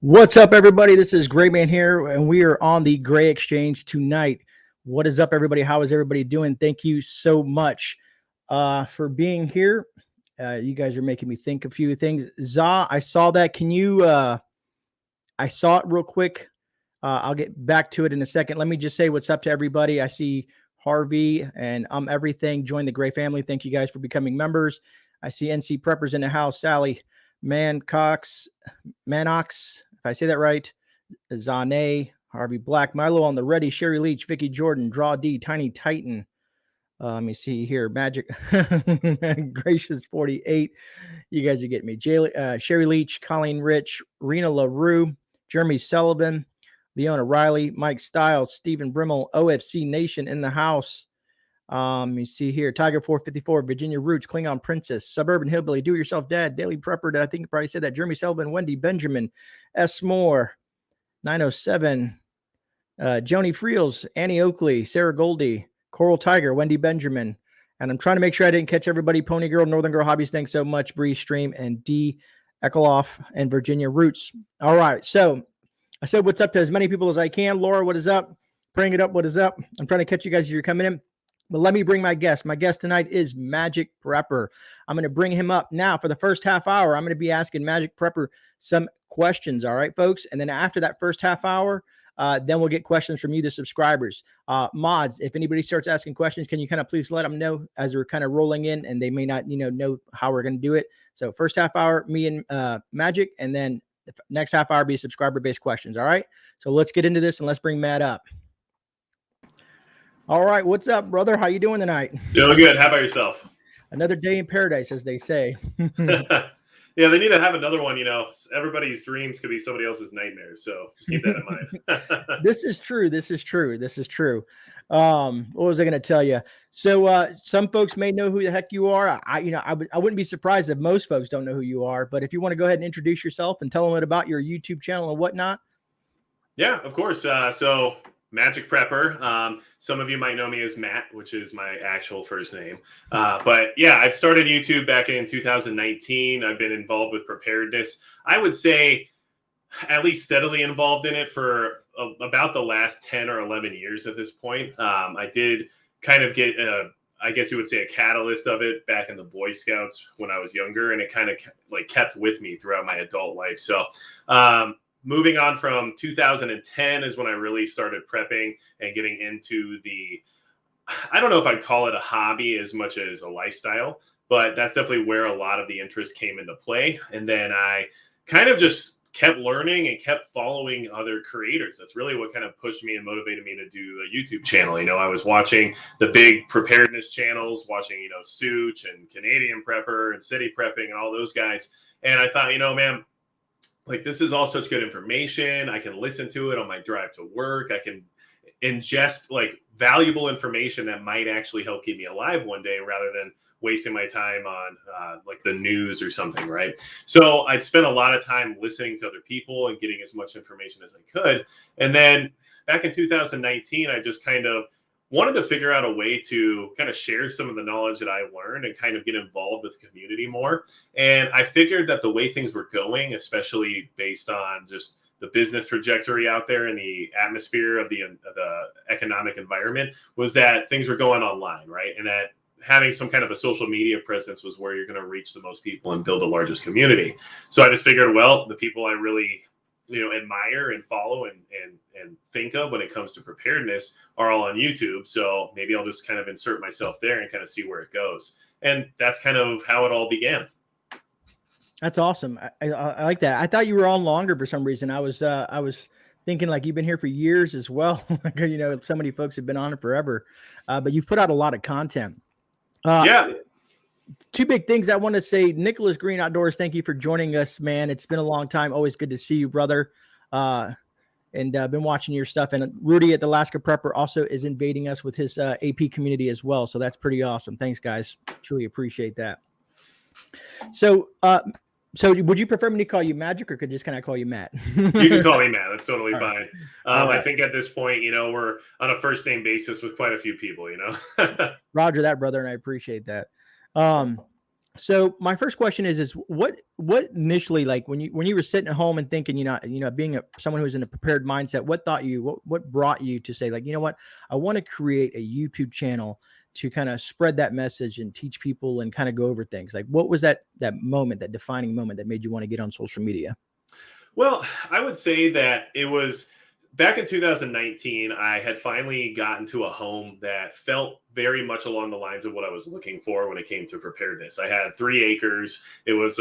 What's up, everybody? This is GreyMan here, and we are on the Grey Exchange tonight. What is up, everybody? How is everybody doing? Thank you so much for being here. You guys are making me think a few things. Za, I saw that. Can you? I saw it real quick. I'll get back to it in a second. Let me just say what's up to everybody. I see Harvey and everything. Join the Grey family. Thank you guys for becoming members. I see NC Preppers in the house. Sally Manox. If I say that right, Zane, Harvey Black, Milo on the ready, Sherry Leach, Vicky Jordan, Draw D, Tiny Titan. Let me see here. Magic, Gracious 48. You guys are getting me. Sherry Leach, Colleen Rich, Rena LaRue, Jeremy Sullivan, Leona Riley, Mike Stiles, Stephen Brimmel, OFC Nation in the house. Let me see here. Tiger 454, Virginia Roots, Klingon Princess, Suburban Hillbilly, Do It Yourself Dad, Daily Prepper. I think I probably said that. Jeremy Sullivan, Wendy Benjamin, S. Moore, 907, Joni Friels, Annie Oakley, Sarah Goldie, Coral Tiger, Wendy Benjamin. And I'm trying to make sure I didn't catch everybody. Pony Girl, Northern Girl Hobbies, thanks so much. Bree Stream and D. Eckloff and Virginia Roots. All right. So I said what's up to as many people as I can. Laura, what is up? Bring it up. What is up? I'm trying to catch you guys as you're coming in. But let me bring my guest. My guest tonight is Magic Prepper. I'm going to bring him up now. For the first half hour, I'm going to be asking Magic Prepper some questions. All right, folks? And then after that first half hour, then we'll get questions from you, the subscribers. Mods, if anybody starts asking questions, can you kind of please let them know as we're kind of rolling in and they may not, know how we're going to do it. So first half hour, me and Magic, and then the next half hour be subscriber-based questions. All right? So let's get into this and let's bring Matt up. All right, what's up, brother? How you doing tonight? Doing good. How about yourself? Another day in paradise, as they say. Yeah, they need to have another one. Everybody's dreams could be somebody else's nightmares, so just keep that in mind. This is true. What was I going to tell you? So some folks may know who the heck you are. I wouldn't be surprised if most folks don't know who you are. But if you want to go ahead and introduce yourself and tell them about your YouTube channel and whatnot. Yeah, of course. So Magic Prepper. Some of you might know me as Matt, which is my actual first name. But yeah, I've started YouTube back in 2019. I've been involved with preparedness. I would say at least steadily involved in it for about the last 10 or 11 years at this point. I did kind of get, I guess you would say, a catalyst of it back in the Boy Scouts when I was younger, and it kind of kept with me throughout my adult life. So moving on from 2010 is when I really started prepping and getting into I don't know if I'd call it a hobby as much as a lifestyle, but that's definitely where a lot of the interest came into play. And then I kind of just kept learning and kept following other creators. That's really what kind of pushed me and motivated me to do a YouTube channel. I was watching the big preparedness channels, watching, Such and Canadian Prepper and City Prepping and all those guys. And I thought, man, this is all such good information. I can listen to it on my drive to work. I can ingest valuable information that might actually help keep me alive one day rather than wasting my time on the news or something, right? So I'd spent a lot of time listening to other people and getting as much information as I could. And then back in 2019, I just kind of wanted to figure out a way to kind of share some of the knowledge that I learned and kind of get involved with the community more. And I figured that the way things were going, especially based on just the business trajectory out there and the atmosphere of the economic environment, was that things were going online, right? And that having some kind of a social media presence was where you're going to reach the most people and build the largest community. So I just figured, well, the people I really admire and follow and think of when it comes to preparedness are all on YouTube. So maybe I'll just kind of insert myself there and kind of see where it goes. And that's kind of how it all began. That's awesome. I like that. I thought you were on longer for some reason. I was thinking you've been here for years as well. So many folks have been on it forever, but you've put out a lot of content. Yeah. Two big things I want to say. Nicholas Green Outdoors, thank you for joining us, man. It's been a long time. Always good to see you, brother. And been watching your stuff. And Rudy at the Alaska Prepper also is invading us with his AP community as well. So that's pretty awesome. Thanks, guys. Truly appreciate that. So would you prefer me to call you Magic, or could just kind of call you Matt? You can call me Matt. That's totally fine. Right. I think at this point, we're on a first name basis with quite a few people, Roger that, brother. And I appreciate that. So my first question is what initially, like when you were sitting at home and thinking, being someone who's in a prepared mindset, what brought you to say, like, you know what, I want to create a YouTube channel to kind of spread that message and teach people and kind of go over things? Like, what was that moment, that defining moment that made you want to get on social media? Well, I would say that it was back in 2019. I had finally gotten to a home that felt very much along the lines of what I was looking for when it came to preparedness. I had 3 acres. It was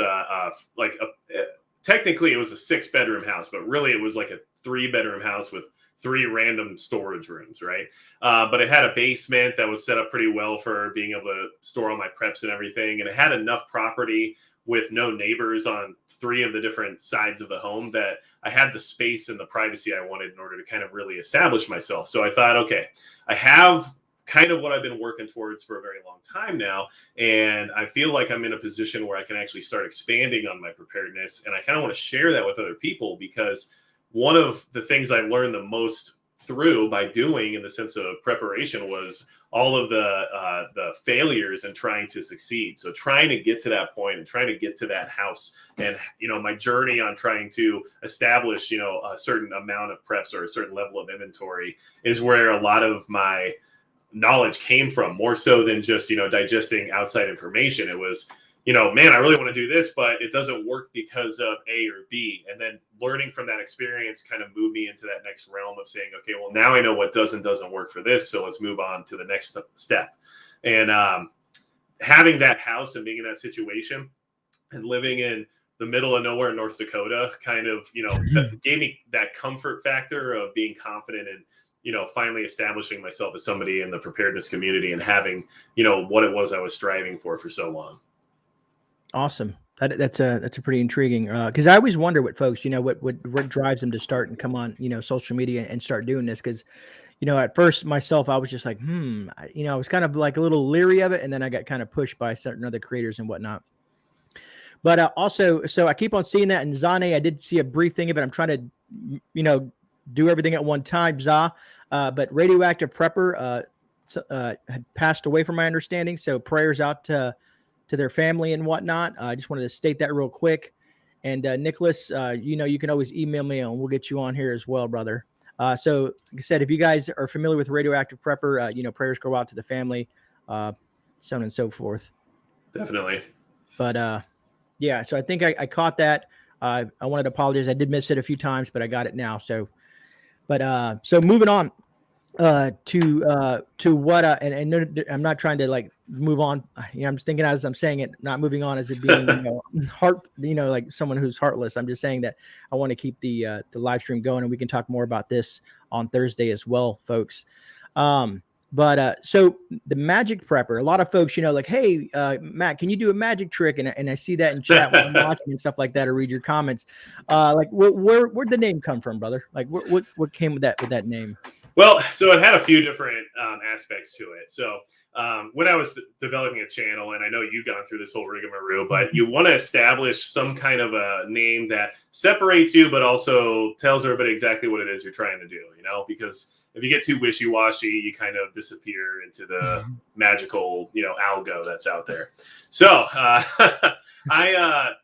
technically it was a 6-bedroom house, but really it was like a 3-bedroom house with 3 random storage rooms, right? But it had a basement that was set up pretty well for being able to store all my preps and everything. And it had enough property with no neighbors on 3 of the different sides of the home that I had the space and the privacy I wanted in order to kind of really establish myself. So I thought, okay, I have kind of what I've been working towards for a very long time now. And I feel like I'm in a position where I can actually start expanding on my preparedness. And I kind of want to share that with other people, because one of the things I learned the most through by doing in the sense of preparation was all of the failures and trying to succeed. So trying to get to that point and trying to get to that house, and my journey on trying to establish a certain amount of preps or a certain level of inventory is where a lot of my knowledge came from, more so than just digesting outside information. It was man, I really want to do this, but it doesn't work because of A or B. And then learning from that experience kind of moved me into that next realm of saying, okay, well, now I know what does and doesn't work for this. So let's move on to the next step. And having that house and being in that situation and living in the middle of nowhere in North Dakota kind of, gave me that comfort factor of being confident and, finally establishing myself as somebody in the preparedness community and having, what it was I was striving for so long. Awesome. That's a pretty intriguing, because I always wonder what folks, what drives them to start and come on, social media and start doing this. Because, at first myself, I was just like, I was kind of like a little leery of it. And then I got kind of pushed by certain other creators and whatnot. But also, so I keep on seeing that in Zane. I did see a brief thing of it. I'm trying to, do everything at one time, but Radioactive Prepper had passed away from my understanding. So prayers out to their family and whatnot. I just wanted to state that real quick. And Nicholas, you can always email me and we'll get you on here as well, brother. So like I said, if you guys are familiar with Radioactive Prepper, prayers go out to the family, so on and so forth. Definitely. But yeah, so I think I caught that. I wanted to apologize. I did miss it a few times, but I got it now. So moving on to what and I'm not trying to like move on. I'm just thinking as I'm saying it, not moving on as it being like someone who's heartless. I'm just saying that I want to keep the live stream going, and we can talk more about this on Thursday as well, folks. But so the magic prepper, a lot of folks, like, hey, Matt, can you do a magic trick? And I see that in chat when I'm watching and stuff like that, or read your comments. Like, where'd the name come from, brother? Like, what came with that name? Well, so it had a few different aspects to it. So when I was developing a channel, and I know you've gone through this whole rigmarole, but you want to establish some kind of a name that separates you, but also tells everybody exactly what it is you're trying to do, because if you get too wishy-washy, you kind of disappear into the magical, algo that's out there. So I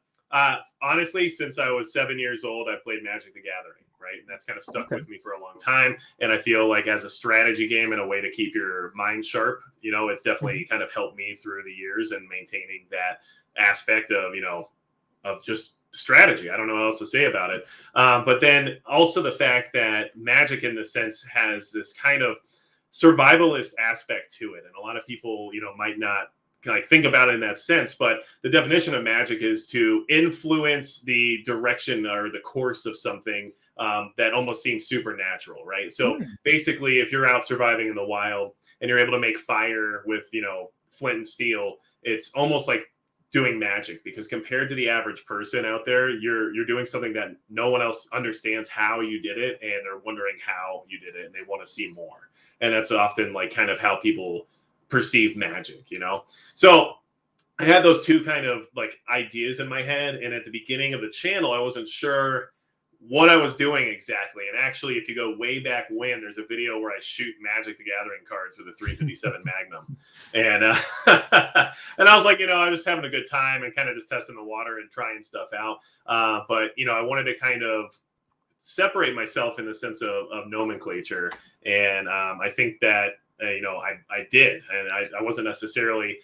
honestly, since I was 7 years old, I played Magic the Gathering. Right. And that's kind of stuck with me for a long time. And I feel like as a strategy game and a way to keep your mind sharp, it's definitely kind of helped me through the years and maintaining that aspect of, of just strategy. I don't know what else to say about it. But then also the fact that Magic in the sense has this kind of survivalist aspect to it. And a lot of people, might not think about it in that sense, but the definition of Magic is to influence the direction or the course of something that almost seems supernatural, right? So basically, if you're out surviving in the wild and you're able to make fire with, flint and steel, it's almost like doing magic, because compared to the average person out there, you're doing something that no one else understands how you did it, and they're wondering how you did it, and they want to see more. And that's often like kind of how people perceive magic, So I had those two kind of like ideas in my head, and at the beginning of the channel, I wasn't sure what I was doing exactly. And actually, if you go way back when, there's a video where I shoot Magic the Gathering cards with a 357 Magnum. And and I was like, I was having a good time and kind of just testing the water and trying stuff out. But, I wanted to kind of separate myself in the sense of nomenclature. And I think that, I did. And I wasn't necessarily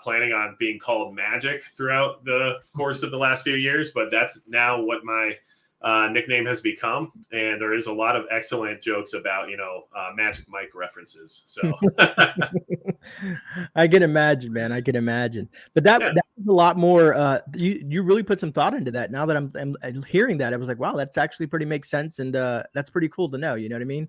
planning on being called Magic throughout the course of the last few years, but that's now what my nickname has become. And there is a lot of excellent jokes about, Magic Mike references. So I can imagine, man. I can imagine. But that was a lot more. You really put some thought into that. Now that I'm hearing that, I was like, wow, that's actually pretty makes sense. And that's pretty cool to know. You know what I mean?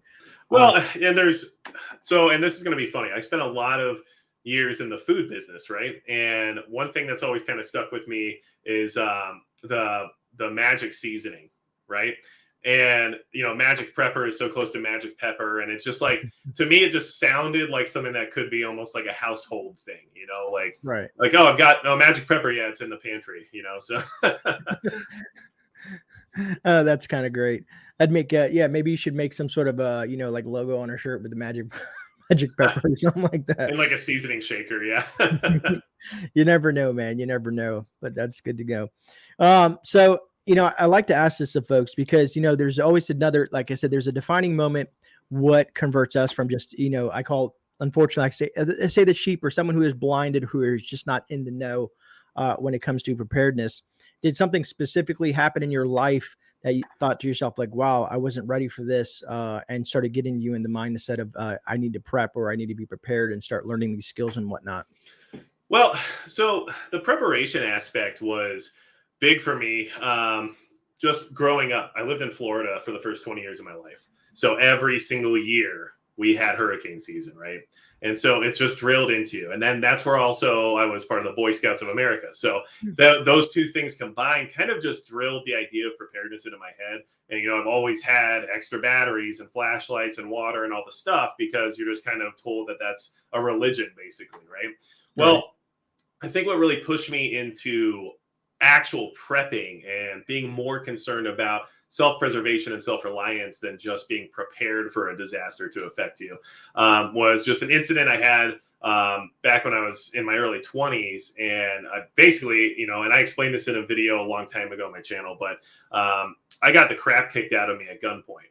Well, and and this is going to be funny. I spent a lot of years in the food business, right? And one thing that's always kind of stuck with me is the magic seasoning, right? And magic prepper is so close to magic pepper, and it's just like, to me, it just sounded like something that could be almost like a household thing, like right, like, oh, I've got magic pepper, yeah, it's in the pantry, so. That's kind of great. I'd make maybe you should make some sort of like logo on a shirt with the magic pepper or something like that, and like a seasoning shaker. Yeah. You never know, man. You never know, but that's good to go. So I like to ask this of folks because there's always another, like I said, there's a defining moment what converts us from just I call, unfortunately, I say the sheep, or someone who is blinded, who is just not in the know when it comes to preparedness. Did something specifically happen in your life that you thought to yourself, like, wow, I wasn't ready for this, and started getting you in the mindset of I need to prep, or I need to be prepared, and start learning these skills and whatnot? Well, so the preparation aspect was big for me. Just growing up, I lived in Florida for the first 20 years of my life. So every single year we had hurricane season, right? And so it's just drilled into you. And then that's where also I was part of the Boy Scouts of America. So those two things combined kind of just drilled the idea of preparedness into my head. And, I've always had extra batteries and flashlights and water and all the stuff, because you're just kind of told that that's a religion, basically, right? Well, I think what really pushed me into actual prepping and being more concerned about self-preservation and self-reliance than just being prepared for a disaster to affect you was just an incident I had back when I was in my early 20s. And I basically, and I explained this in a video a long time ago on my channel, but I got the crap kicked out of me at gunpoint,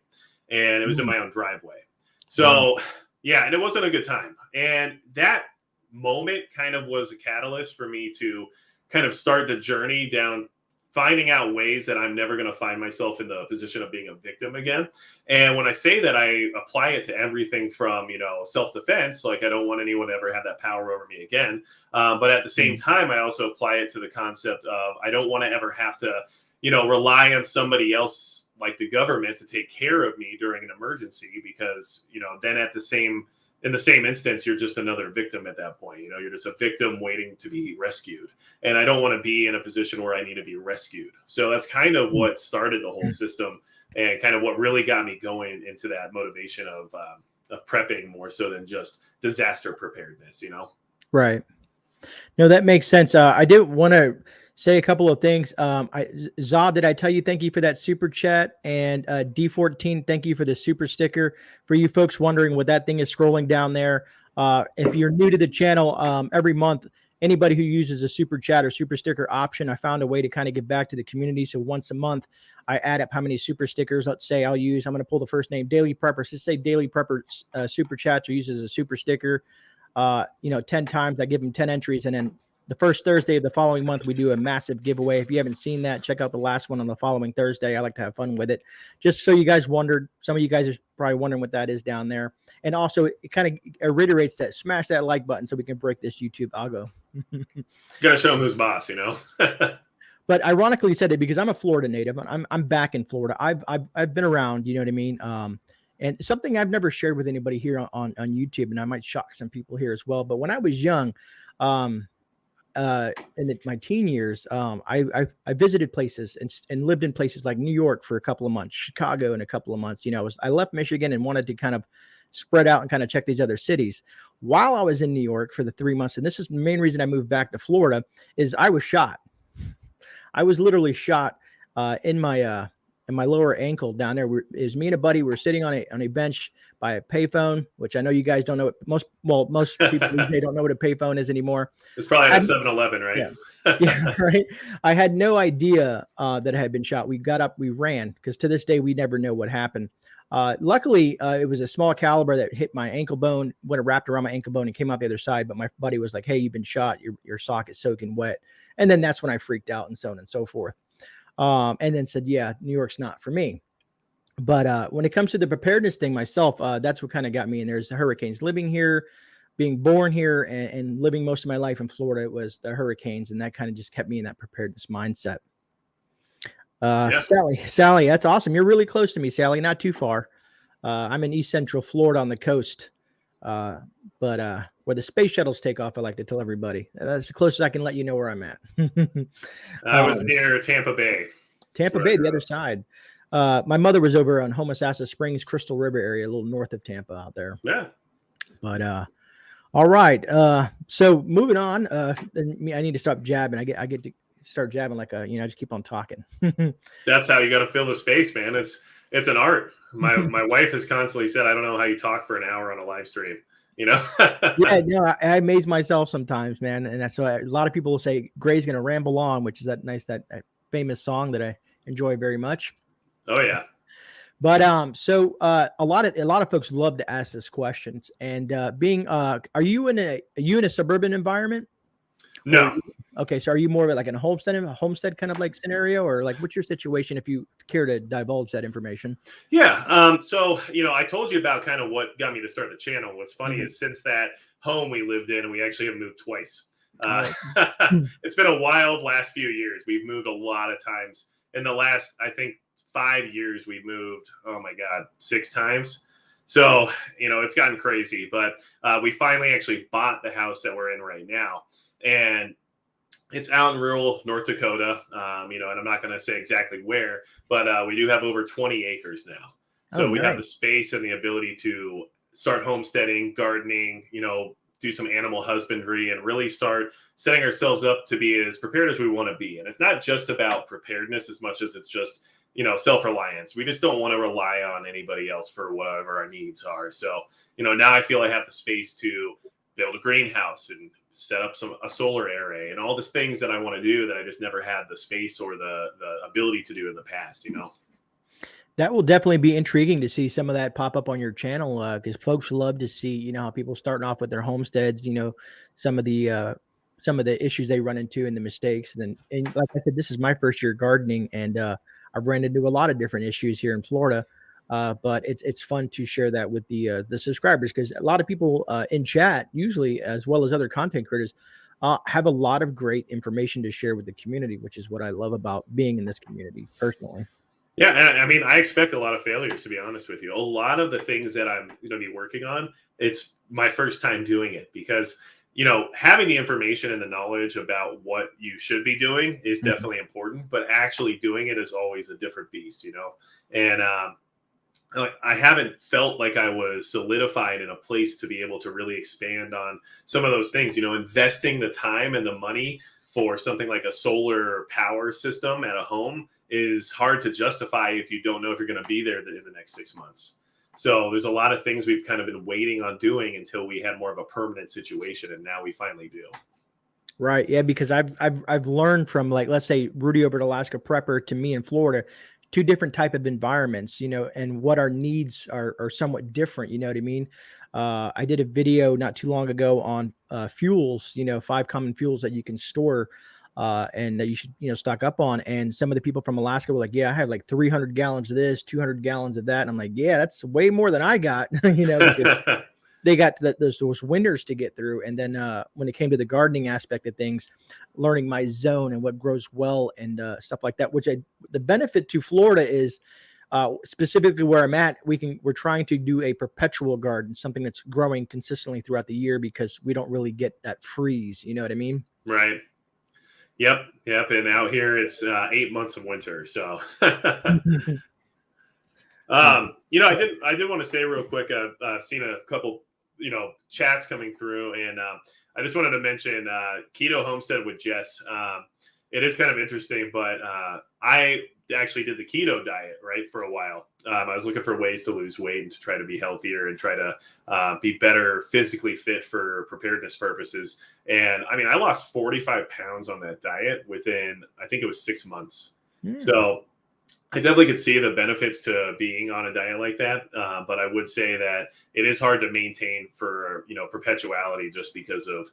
and it was in my own driveway. So yeah, and it wasn't a good time. And that moment kind of was a catalyst for me to kind of start the journey down, finding out ways that I'm never going to find myself in the position of being a victim again. And when I say that, I apply it to everything from, self-defense, like I don't want anyone to ever have that power over me again. But at the same time, I also apply it to the concept of, I don't want to ever have to, rely on somebody else like the government to take care of me during an emergency, because, then in the same instance, you're just another victim at that point. You're just a victim waiting to be rescued. And I don't want to be in a position where I need to be rescued. So that's kind of what started the whole system, and kind of what really got me going into that motivation of prepping, more so than just disaster preparedness, Right. No, that makes sense. I did want to say a couple of things. Zod, did I tell you thank you for that super chat? And D14, thank you for the super sticker. For you folks wondering what that thing is scrolling down there, if you're new to the channel, every month, anybody who uses a super chat or super sticker option, I found a way to kind of give back to the community. So once a month, I add up how many super stickers, let's say I'm going to pull the first name, Daily Prepper. So say Daily Prepper super chats or uses a super sticker, 10 times. I give them 10 entries, and then the first Thursday of the following month, we do a massive giveaway. If you haven't seen that, check out the last one on the following Thursday. I like to have fun with it. Just so you guys wondered, some of you guys are probably wondering what that is down there. And also, it kind of reiterates that, smash that like button so we can break this YouTube algo. Gotta show them who's boss, But ironically, you said it because I'm a Florida native. I'm back in Florida. I've been around, you know what I mean? And something I've never shared with anybody here on YouTube, and I might shock some people here as well. But when I was young, in my teen years, I visited places and lived in places like New York for a couple of months, Chicago in a couple of months. I left Michigan and wanted to kind of spread out and kind of check these other cities. While I was in New York for the 3 months, and this is the main reason I moved back to Florida, is I was shot. I was literally shot in my and my lower ankle down there. It was me and a buddy. We were sitting on a bench by a payphone, which I know you guys don't know. Most people these days don't know what a payphone is anymore. It's probably at a 7-Eleven, right? Yeah, yeah, right. I had no idea that I had been shot. We got up, we ran, because to this day we never know what happened. Luckily, it was a small caliber that hit my ankle bone, went wrapped around my ankle bone and came out the other side. But my buddy was like, "Hey, you've been shot. Your sock is soaking wet." And then that's when I freaked out and so on and so forth. And then said, "Yeah, New York's not for me." But when it comes to the preparedness thing myself, that's what kind of got me in. There's the hurricanes. Living here, being born here, and living most of my life in Florida, it was the hurricanes, and that kind of just kept me in that preparedness mindset. Yeah. Sally, that's awesome. You're really close to me, Sally, not too far. I'm in East Central Florida on the coast, but where the space shuttles take off, I like to tell everybody. That's the closest I can let you know where I'm at. I was near Tampa Bay. Tampa Bay, the other side. My mother was over on Homestead Springs, Crystal River area, a little north of Tampa out there. Yeah. But all right. So moving on, I need to stop jabbing. I get to start jabbing like I just keep on talking. That's how you got to fill the space, man. It's an art. My wife has constantly said, I don't know how you talk for an hour on a live stream, Yeah, no, I amaze myself sometimes, man. And that's why a lot of people will say Grey's going to ramble on, which is that famous song that I enjoy very much. Oh yeah. But a lot of folks love to ask this questions. And are you in a suburban environment? No. Okay, so are you more of like a homestead kind of like scenario, or like what's your situation if you care to divulge that information? Yeah. So I told you about kind of what got me to start the channel. What's funny is since that home we lived in, we actually have moved twice. It's been a wild last few years. We've moved a lot of times. In the last, I think, 5 years, we've moved, oh my God, 6 times. So, it's gotten crazy. But we finally actually bought the house that we're in right now. And it's out in rural North Dakota, and I'm not going to say exactly where, but we do have over 20 acres now. So we have the space and the ability to start homesteading, gardening, do some animal husbandry, and really start setting ourselves up to be as prepared as we want to be. And it's not just about preparedness as much as it's just, self-reliance. We just don't want to rely on anybody else for whatever our needs are. So, now I feel I have the space to build a greenhouse and set up a solar array and all the things that I want to do that I just never had the space or the ability to do in the past, That will definitely be intriguing to see some of that pop up on your channel, because folks love to see, how people starting off with their homesteads, some of the issues they run into and the mistakes. And like I said, this is my first year gardening, and I've ran into a lot of different issues here in Florida. But it's fun to share that with the subscribers, because a lot of people in chat, usually, as well as other content creators, have a lot of great information to share with the community, which is what I love about being in this community personally. Yeah, and I mean, I expect a lot of failures, to be honest with you. A lot of the things that I'm going to be working on, it's my first time doing it, because having the information and the knowledge about what you should be doing is definitely important, but actually doing it is always a different beast, and I haven't felt like I was solidified in a place to be able to really expand on some of those things, investing the time and the money for something like a solar power system at a home is hard to justify if you don't know if you're going to be there in the next 6 months. So there's a lot of things we've kind of been waiting on doing until we had more of a permanent situation, and now we finally do. Right. Yeah, because I've learned from, like, let's say Rudy over at Alaska Prepper to me in Florida, 2 different type of environments, and what our needs are somewhat different. You know what I mean? I did a video not too long ago on fuels, 5 common fuels that you can store and that you should, stock up on. And some of the people from Alaska were like, yeah, I have like 300 gallons of this, 200 gallons of that. And I'm like, yeah, that's way more than I got, They got those winters to get through. And then when it came to the gardening aspect of things, learning my zone and what grows well and stuff like that, the benefit to Florida is specifically where I'm at, we're trying to do a perpetual garden, something that's growing consistently throughout the year, because we don't really get that freeze. You know what I mean? Right. Yep. And out here it's 8 months of winter. So, I did want to say real quick, I've seen a couple, chats coming through, and I just wanted to mention Keto Homestead with Jess. It is kind of interesting, but I actually did the keto diet, right, for a while. I was looking for ways to lose weight and to try to be healthier and try to be better physically fit for preparedness purposes. And I mean, I lost 45 pounds on that diet within, I think it was 6 months. So I definitely could see the benefits to being on a diet like that. But I would say that it is hard to maintain for, perpetuality just because of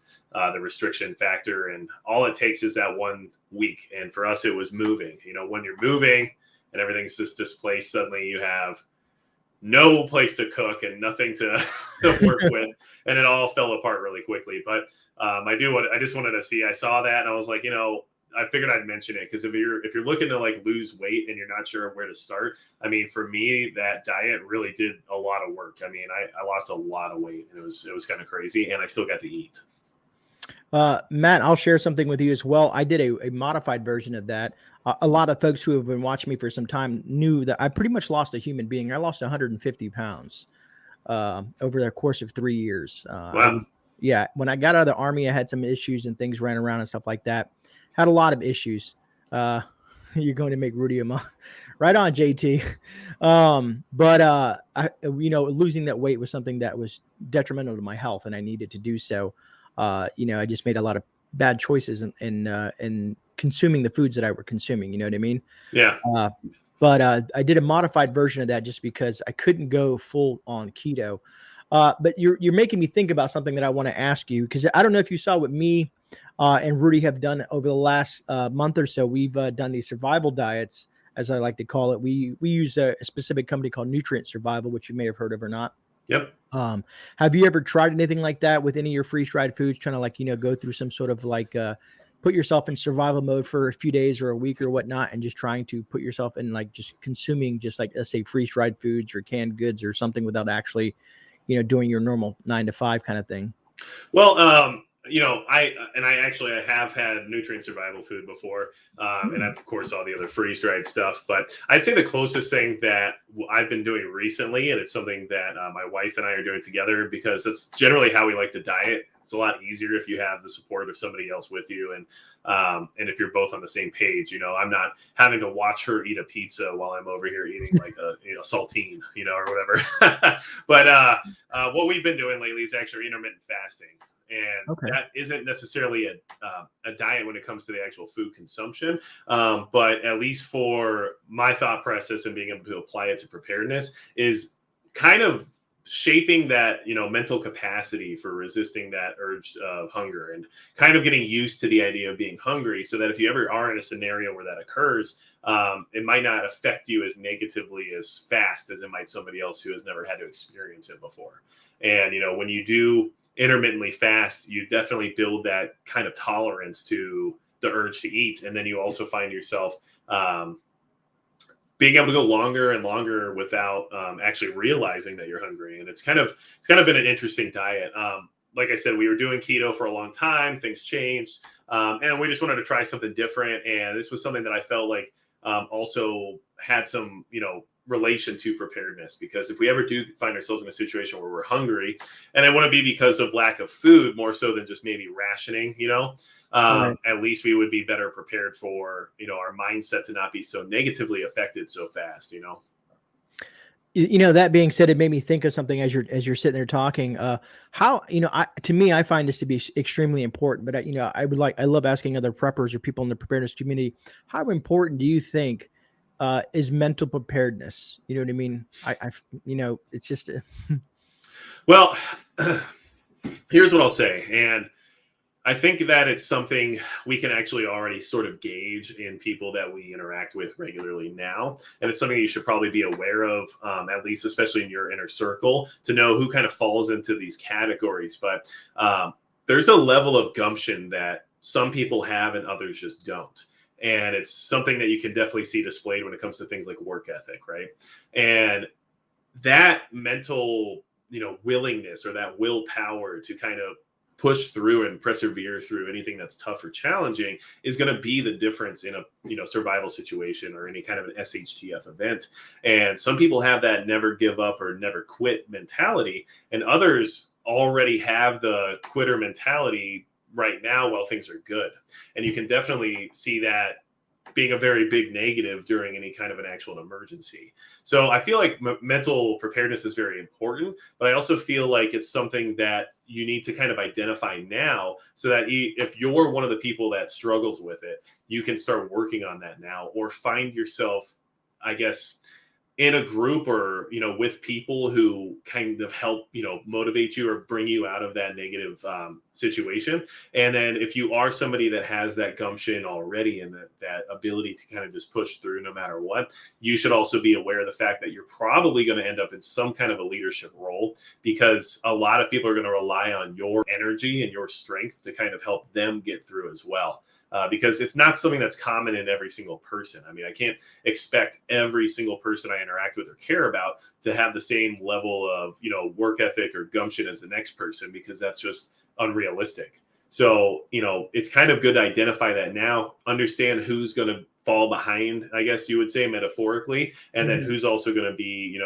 the restriction factor. And all it takes is that 1 week. And for us, it was moving. When you're moving and everything's just displaced, suddenly you have no place to cook and nothing to work with. And it all fell apart really quickly. But I just wanted to see, I saw that and I was like, I figured I'd mention it because if you're looking to like lose weight and you're not sure where to start, I mean, for me, that diet really did a lot of work. I mean, I lost a lot of weight. And it was kind of crazy, and I still got to eat. Matt, I'll share something with you as well. I did a modified version of that. A lot of folks who have been watching me for some time knew that I pretty much lost a human being. I lost 150 pounds over the course of 3 years. Wow. When I got out of the Army, I had some issues and things ran around and stuff like that. Had a lot of issues. You're going to make Rudy a mom. Right on, JT. Losing that weight was something that was detrimental to my health, and I needed to do so. I just made a lot of bad choices in consuming the foods that I were consuming. You know what I mean? Yeah. But I did a modified version of that just because I couldn't go full on keto. But you're making me think about something that I want to ask you, because I don't know if you saw what me and Rudy have done over the last month or so. We've done these survival diets, as I like to call it. We use a specific company called Nutrient Survival, which you may have heard of or not. Yep. Have you ever tried anything like that with any of your freeze-dried foods, trying to go through some sort of put yourself in survival mode for a few days or a week or whatnot, and just trying to put yourself in just consuming let's say freeze-dried foods or canned goods or something without actually doing your normal 9 to 5 kind of thing? Well, I have had nutrient survival food before, and of course all the other freeze dried stuff. But I'd say the closest thing that I've been doing recently, and it's something that my wife and I are doing together, because that's generally how we like to diet. It's a lot easier if you have the support of somebody else with you, and if you're both on the same page. I'm not having to watch her eat a pizza while I'm over here eating like a saltine, or whatever. But what we've been doing lately is actually intermittent fasting. And that isn't necessarily a diet when it comes to the actual food consumption. But at least for my thought process and being able to apply it to preparedness is kind of shaping that, mental capacity for resisting that urge of hunger, and kind of getting used to the idea of being hungry, so that if you ever are in a scenario where that occurs, it might not affect you as negatively as fast as it might somebody else who has never had to experience it before. And, when you do intermittently fast, you definitely build that kind of tolerance to the urge to eat. And then you also find yourself being able to go longer and longer without actually realizing that you're hungry. And it's kind of been an interesting diet. Like I said, we were doing keto for a long time, things changed. And we just wanted to try something different. And this was something that I felt like also had some, relation to preparedness, because if we ever do find ourselves in a situation where we're hungry, and it wouldn't be because of lack of food more so than just maybe rationing, Right. At least we would be better prepared for, our mindset to not be so negatively affected so fast, That being said, it made me think of something as you're sitting there talking. How to me, I find this to be extremely important. But I love asking other preppers or people in the preparedness community, how important do you think is mental preparedness? You know what I mean? It's just well, here's what I'll say. And I think that it's something we can actually already sort of gauge in people that we interact with regularly now. And it's something you should probably be aware of, at least especially in your inner circle, to know who kind of falls into these categories. But there's a level of gumption that some people have and others just don't. And it's something that you can definitely see displayed when it comes to things like work ethic, right? And that mental, willingness, or that willpower to kind of push through and persevere through anything that's tough or challenging is going to be the difference in a survival situation or any kind of an SHTF event. And some people have that never give up or never quit mentality, and others already have the quitter mentality right now while things are good. And you can definitely see that being a very big negative during any kind of an actual emergency. So I feel like mental preparedness is very important, but I also feel like it's something that you need to kind of identify now so that if you're one of the people that struggles with it, you can start working on that now, or find yourself, I guess, in a group or, with people who kind of help, motivate you or bring you out of that negative situation. And then if you are somebody that has that gumption already and that ability to kind of just push through no matter what, you should also be aware of the fact that you're probably going to end up in some kind of a leadership role, because a lot of people are going to rely on your energy and your strength to kind of help them get through as well. Because it's not something that's common in every single person. I mean, I can't expect every single person I interact with or care about to have the same level of, work ethic or gumption as the next person, because that's just unrealistic. So, it's kind of good to identify that now, understand who's going to fall behind, I guess you would say, metaphorically, and then who's also going to be,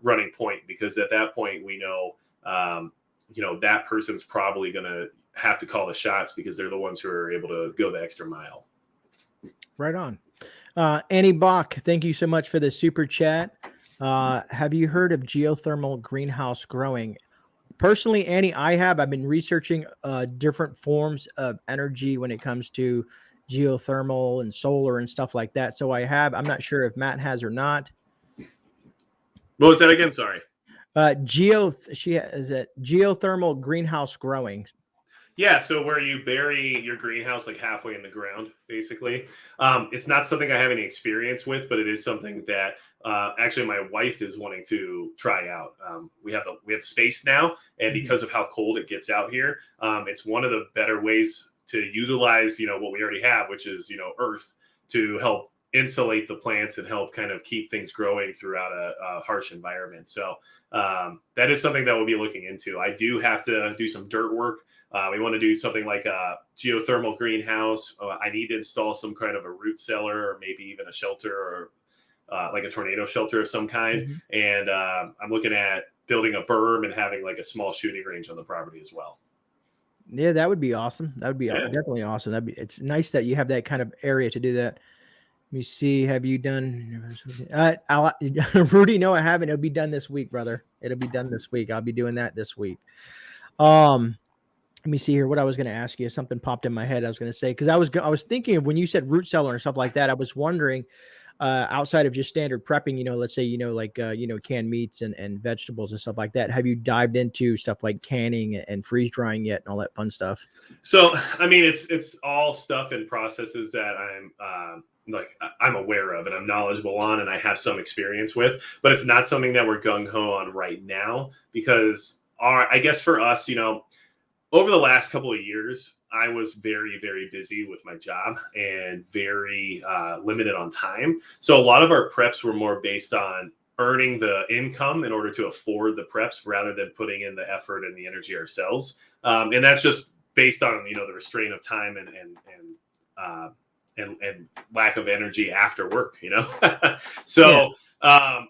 running point, because at that point we know, that person's probably going to have to call the shots because they're the ones who are able to go the extra mile. Right on. Annie Bach, thank you so much for the super chat. Have you heard of geothermal greenhouse growing? Personally, Annie, I have. I've been researching different forms of energy when it comes to geothermal and solar and stuff like that. So I have. I'm not sure if Matt has or not. What was that again? Sorry. Is it geothermal greenhouse growing? Yeah, so where you bury your greenhouse like halfway in the ground, basically. It's not something I have any experience with, but it is something that actually my wife is wanting to try out. We have the space now, and because of how cold it gets out here, it's one of the better ways to utilize, what we already have, which is, earth, to help insulate the plants and help kind of keep things growing throughout a harsh environment. So that is something that we'll be looking into. I do have to do some dirt work. We want to do something like a geothermal greenhouse. I need to install some kind of a root cellar, or maybe even a shelter, or like a tornado shelter of some kind. And I'm looking at building a berm and having like a small shooting range on the property as well. Yeah, that would be awesome. That would be definitely awesome. It's nice that you have that kind of area to do that. Let me see. Have you done? Rudy, no, I haven't. It'll be done this week, brother. It'll be done this week. I'll be doing that this week. Let me see here. What I was going to ask you, something popped in my head. I was going to say, because I was thinking of when you said root cellar and stuff like that. I was wondering, outside of just standard prepping, let's say, like canned meats and vegetables and stuff like that. Have you dived into stuff like canning and freeze drying yet, and all that fun stuff? So, I mean, it's all stuff and processes that I'm aware of and I'm knowledgeable on and I have some experience with, but it's not something that we're gung-ho on right now, because I guess for us, over the last couple of years, I was very, very busy with my job and very limited on time. So a lot of our preps were more based on earning the income in order to afford the preps rather than putting in the effort and the energy ourselves. And that's just based on, the restraint of time and lack of energy after work, So,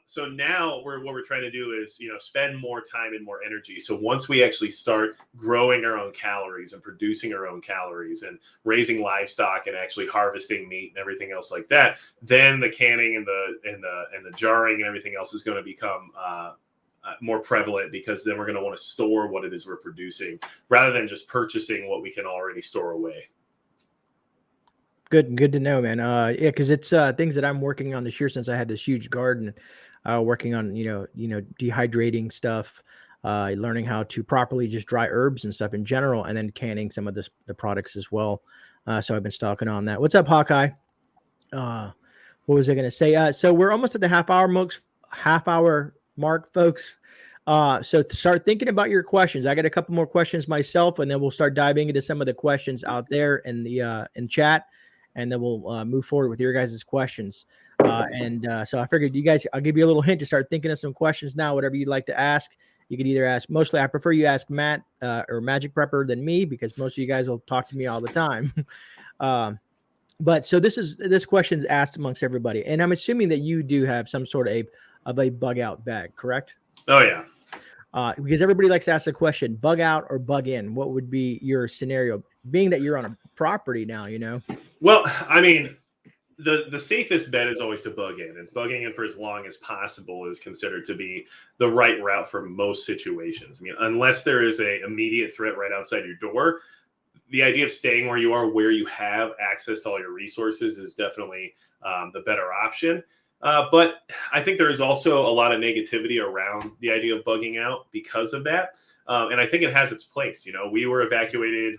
so now what we're trying to do is, spend more time and more energy. So once we actually start growing our own calories and producing our own calories and raising livestock and actually harvesting meat and everything else like that, then the canning and the jarring and everything else is going to become more prevalent, because then we're going to want to store what it is we're producing rather than just purchasing what we can already store away. Good to know, man. Yeah, because it's things that I'm working on this year since I had this huge garden. Working on dehydrating stuff, learning how to properly just dry herbs and stuff in general, and then canning some of the products as well. So I've been stalking on that. What's up, Hawkeye? What was I going to say? So we're almost at the half hour mark, folks. So start thinking about your questions. I got a couple more questions myself, and then we'll start diving into some of the questions out there in the in chat. And then we'll move forward with your guys' questions. So I figured I'll give you a little hint to start thinking of some questions now, whatever you'd like to ask. You could either ask, mostly I prefer you ask Matt or Magic Prepper than me, because most of you guys will talk to me all the time. But so this question's asked amongst everybody. And I'm assuming that you do have some sort of a bug out bag, correct? Oh, yeah. Because everybody likes to ask the question, bug out or bug in. What would be your scenario? Being that you're on a property now, you know? Well, I mean, the safest bet is always to bug in, and bugging in for as long as possible is considered to be the right route for most situations. I mean, unless there is a immediate threat right outside your door, the idea of staying where you are, where you have access to all your resources, is definitely the better option. But I think there is also a lot of negativity around the idea of bugging out because of that. And I think it has its place. You know, we were evacuated,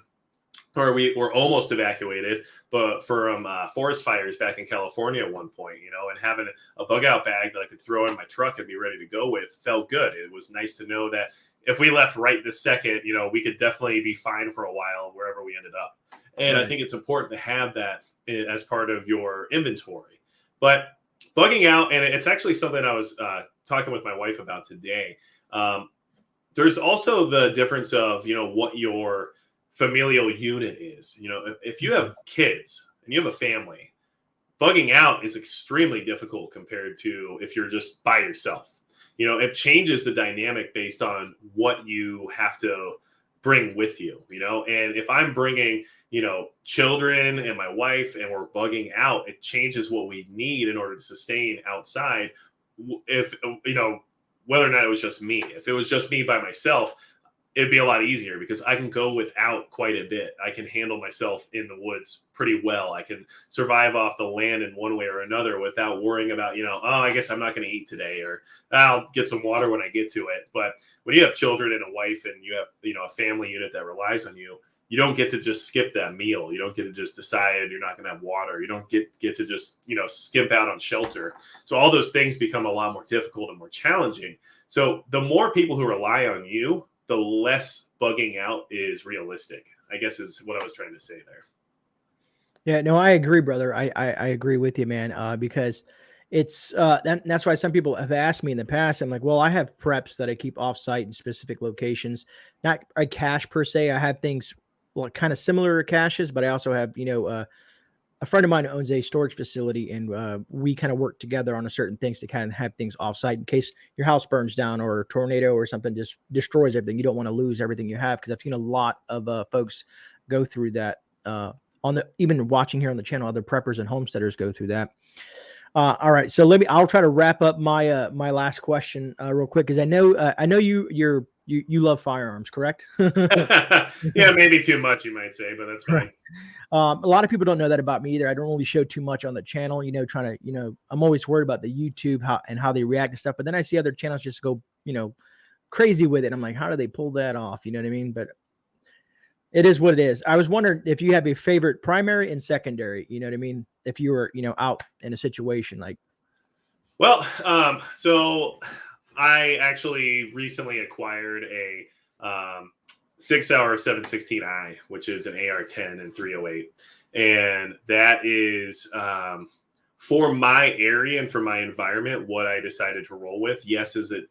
or we were almost evacuated, but from forest fires back in California at one point, you know, and having a bug out bag that I could throw in my truck and be ready to go with felt good. It was nice to know that if we left right this second, you know, we could definitely be fine for a while wherever we ended up. And Right. I think it's important to have that as part of your inventory. But bugging out, and it's actually something I was talking with my wife about today. There's also the difference of, you know, what your familial unit is. You know, if you have kids and you have a family, bugging out is extremely difficult compared to if you're just by yourself. You know, it changes the dynamic based on what you have to bring with you, you know. And if I'm bringing, you know, children and my wife and we're bugging out, it changes what we need in order to sustain outside. If, you know, whether or not it was just me, if it was just me by myself, it'd be a lot easier because I can go without quite a bit. I can handle myself in the woods pretty well. I can survive off the land in one way or another without worrying about, you know, oh, I guess I'm not going to eat today, or I'll get some water when I get to it. But when you have children and a wife and you have, you know, a family unit that relies on you, you don't get to just skip that meal. You don't get to just decide you're not going to have water. You don't get to just, you know, skimp out on shelter. So all those things become a lot more difficult and more challenging. So the more people who rely on you, the less bugging out is realistic, I guess, is what I was trying to say there. Yeah, no, I agree, brother. I agree with you, man. Because it's that's why some people have asked me in the past. I'm like, well, I have preps that I keep off site in specific locations, not a cache per se. I have things like kind of similar to caches, but I also have, you know, a friend of mine owns a storage facility, and we kind of work together on a certain things to kind of have things offsite in case your house burns down or a tornado or something just destroys everything. You don't want to lose everything you have, because I've seen a lot of folks go through that. On the even watching here on the channel, other preppers and homesteaders go through that. All right, so I'll try to wrap up my my last question real quick, because I know you love firearms, correct? Yeah, maybe too much, you might say, but that's fine. A lot of people don't know that about me either. I don't really show too much on the channel, you know, trying to, you know, I'm always worried about the YouTube, how they react to stuff. But then I see other channels just go, you know, crazy with it. I'm like, how do they pull that off? You know what I mean? But it is what it is. I was wondering if you have a favorite primary and secondary, you know what I mean? If you were, you know, out in a situation like. Well, so I actually recently acquired a 6-hour 716i, which is an AR-10 and 308. And that is, for my area and for my environment, what I decided to roll with. Yes, is it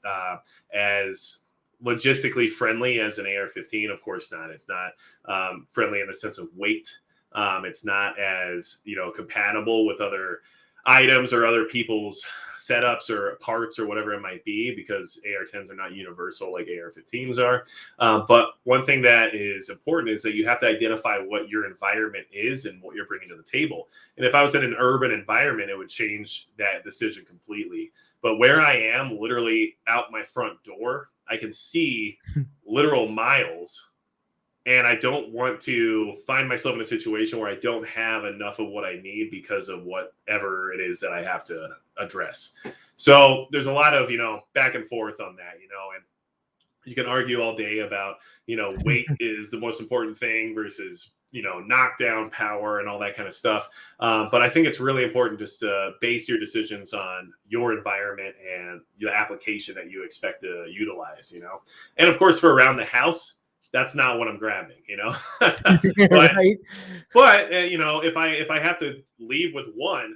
as logistically friendly as an AR-15? Of course not. It's not friendly in the sense of weight. It's not as, you know, compatible with other items or other people's setups or parts or whatever it might be, because AR-10s are not universal like AR-15s are. But one thing that is important is that you have to identify what your environment is and what you're bringing to the table. And if I was in an urban environment, it would change that decision completely. But where I am, literally out my front door, I can see literal miles. And I don't want to find myself in a situation where I don't have enough of what I need because of whatever it is that I have to address. So there's a lot of, you know, back and forth on that, you know, and you can argue all day about, you know, weight is the most important thing versus, you know, knockdown power and all that kind of stuff. But I think it's really important just to base your decisions on your environment and the application that you expect to utilize, you know. And of course, for around the house, that's not what I'm grabbing, you know. Right. But you know, if I have to leave with one,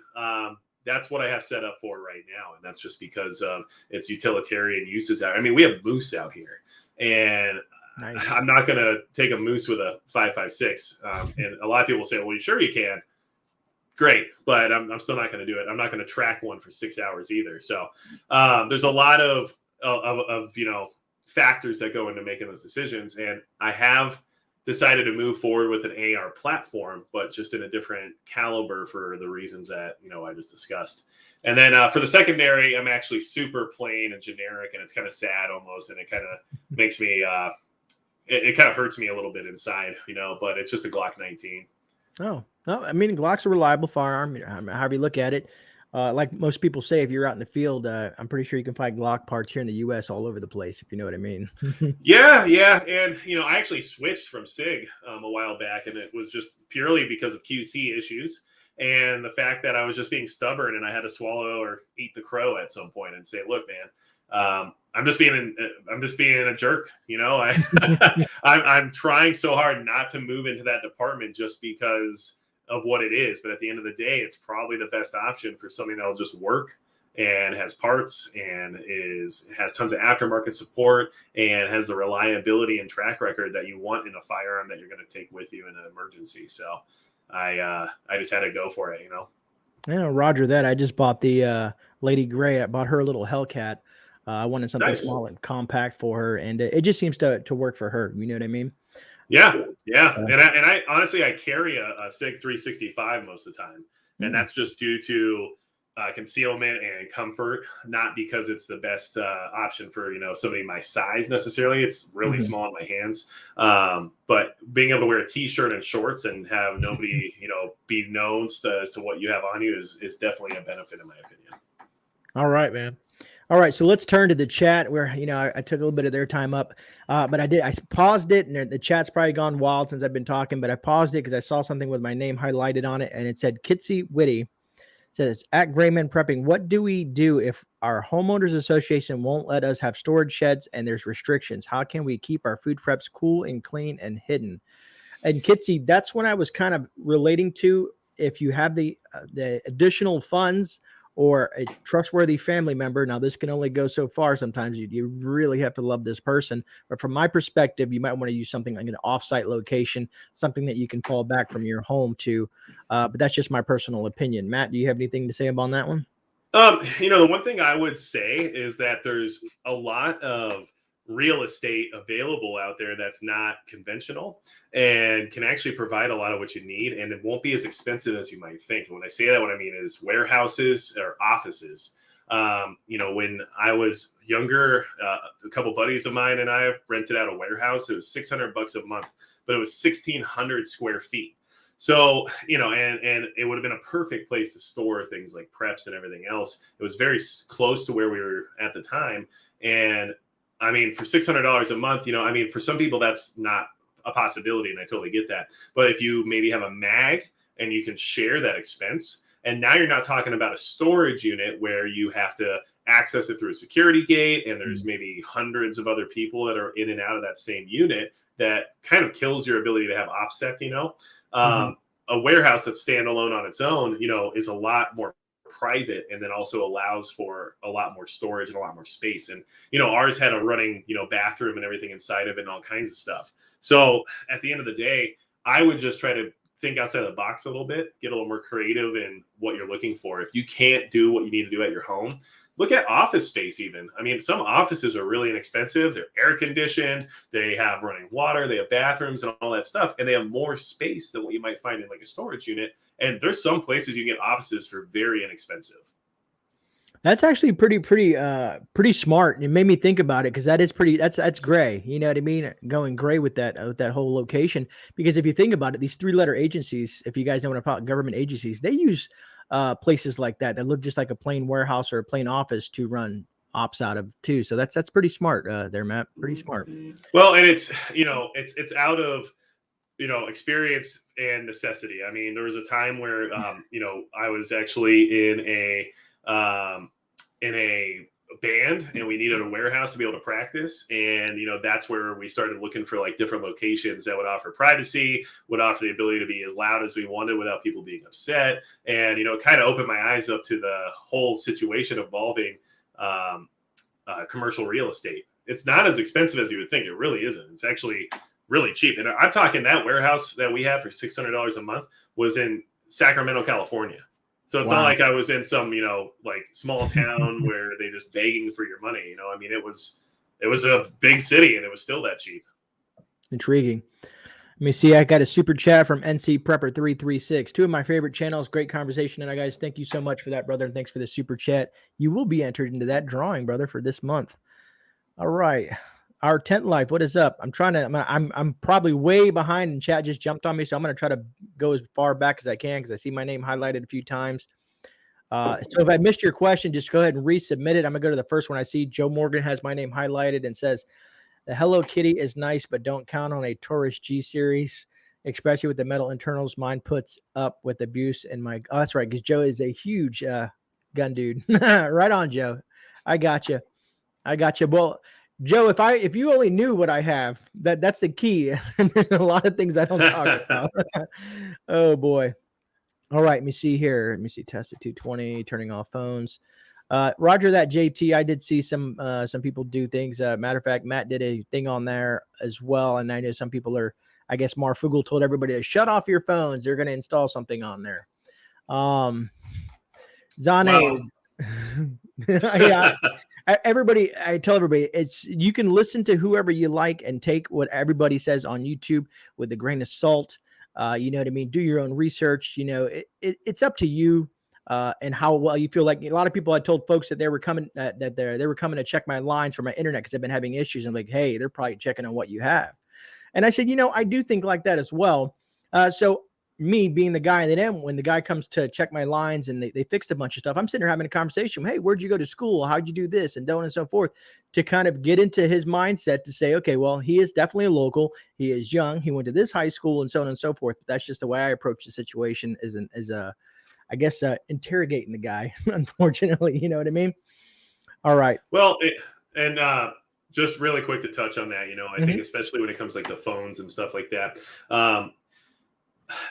that's what I have set up for right now, and that's just because of its utilitarian uses. I mean, we have moose out here, and Nice. I'm not going to take a moose with a 5.56. And a lot of people say, "Well, sure you can." Great, but I'm still not going to do it. I'm not going to track one for 6 hours either. So there's a lot of you know, factors that go into making those decisions. And I have decided to move forward with an AR platform, but just in a different caliber for the reasons that, I just discussed. And then for the secondary, I'm actually super plain and generic, and it's kind of sad almost. And it kind of makes me, it kind of hurts me a little bit inside, but it's just a Glock 19. Oh, no, I mean, Glock's a reliable firearm, however you look at it. Like most people say, if you're out in the field, I'm pretty sure you can find Glock parts here in the U.S. all over the place, if you know what I mean. Yeah. And, I actually switched from SIG a while back, and it was just purely because of QC issues and the fact that I was just being stubborn, and I had to swallow or eat the crow at some point and say, look, man, I'm just being a jerk. I'm trying so hard not to move into that department just because of what it is. But at the end of the day, it's probably the best option for something that'll just work and has parts and has tons of aftermarket support and has the reliability and track record that you want in a firearm that you're going to take with you in an emergency. So I just had to go for it, Yeah, Roger that. I just bought the Lady Grey. I bought her a little Hellcat. I wanted something Nice. small and compact for her, and it just seems to work for her. You know what I mean? Yeah. And I honestly, I carry a SIG 365 most of the time, and that's just due to concealment and comfort, not because it's the best option for somebody my size necessarily. It's really small in my hands, but being able to wear a t-shirt and shorts and have nobody be known as to what you have on you is definitely a benefit in my opinion. All right, man. All right, so let's turn to the chat where, I took a little bit of their time up, but I paused it, and the chat's probably gone wild since I've been talking, but I paused it because I saw something with my name highlighted on it, and it said Kitsy Witty says, at GreyMan Prepping, what do we do if our homeowners association won't let us have storage sheds and there's restrictions? How can we keep our food preps cool and clean and hidden? And Kitsy, that's when I was kind of relating to, if you have the additional funds or a trustworthy family member. Now, this can only go so far. Sometimes you really have to love this person. But from my perspective, you might want to use something like an offsite location, something that you can fall back from your home to. But that's just my personal opinion. Matt, do you have anything to say about that one? The one thing I would say is that there's a lot of real estate available out there that's not conventional and can actually provide a lot of what you need, and it won't be as expensive as you might think. And when I say that, what I mean is warehouses or offices. When I was younger, a couple buddies of mine and I rented out a warehouse. It was $600 a month, but it was 1,600 square feet. So, and it would have been a perfect place to store things like preps and everything else. It was very close to where we were at the time. And I mean, for $600 a month, for some people that's not a possibility, and I totally get that. But if you maybe have a mag and you can share that expense, and now you're not talking about a storage unit where you have to access it through a security gate, and there's maybe hundreds of other people that are in and out of that same unit, that kind of kills your ability to have OPSEC, A warehouse that's standalone on its own, is a lot more private, and then also allows for a lot more storage and a lot more space. And ours had a running bathroom and everything inside of it and all kinds of stuff. So at the end of the day, I would just try to think outside the box a little bit, get a little more creative in what you're looking for. If you can't do what you need to do at your home, look at office space even. I mean, some offices are really inexpensive. They're air conditioned. They have running water. They have bathrooms and all that stuff. And they have more space than what you might find in like a storage unit. And there's some places you get offices for very inexpensive. That's actually pretty smart. It made me think about it, because that's gray. You know what I mean? Going gray with that whole location. Because if you think about it, these 3-letter agencies, if you guys know what I'm about, government agencies, they use places like that look just like a plain warehouse or a plain office to run ops out of too. So that's pretty smart there, Matt. Pretty smart. Well, and it's it's out of experience and necessity. I mean, there was a time where I was actually in a band, and we needed a warehouse to be able to practice. And, that's where we started looking for like different locations that would offer privacy, would offer the ability to be as loud as we wanted without people being upset. And, it kind of opened my eyes up to the whole situation involving commercial real estate. It's not as expensive as you would think. It really isn't. It's actually really cheap. And I'm talking that warehouse that we have for $600 a month was in Sacramento, California. So it's not like I was in some, like small town where they just begging for your money. I mean, it was it was a big city and it was still that cheap. Intriguing. Let me see. I got a super chat from NC Prepper 336. Two of my favorite channels. Great conversation tonight, guys. Thank you so much for that, brother. And thanks for the super chat. You will be entered into that drawing, brother, for this month. All right. Our tent life. What is up? I'm probably way behind and chat just jumped on me. So I'm going to try to go as far back as I can because I see my name highlighted a few times. So if I missed your question, just go ahead and resubmit it. I'm gonna go to the first one I see. Joe Morgan has my name highlighted and says, the Hello Kitty is nice, but don't count on a Taurus G series, especially with the metal internals. Mine puts up with abuse in my, oh, that's right. Cause Joe is a huge, gun dude. Right on, Joe. I got you. Well, Joe, if you only knew what I have, that's the key. There's a lot of things I don't talk about. Oh boy. All right, let me see here. Let me see. Tested 220, turning off phones. Roger that, JT. I did see some people do things. Matter of fact, Matt did a thing on there as well. And I know some people are, I guess Marfugal told everybody to shut off your phones. They're going to install something on there. Zane. Yeah, everybody, I tell everybody, you can listen to whoever you like and take what everybody says on YouTube with a grain of salt. You know what I mean? Do your own research. You know, it's up to you and how well you feel. Like a lot of people, I told folks that they were coming they were coming to check my lines for my internet because I've been having issues. I'm like, hey, they're probably checking on what you have. And I said, you know, I do think like that as well. So me being the guy that am, when the guy comes to check my lines and they fixed a bunch of stuff, I'm sitting there having a conversation. Hey, where'd you go to school? How'd you do this? And so on and so forth, to kind of get into his mindset to say, okay, well, he is definitely a local. He is young. He went to this high school and so on and so forth. But that's just the way I approach the situation I guess, interrogating the guy, unfortunately, you know what I mean? All right. Well, just really quick to touch on that, you know, I think especially when it comes like the phones and stuff like that,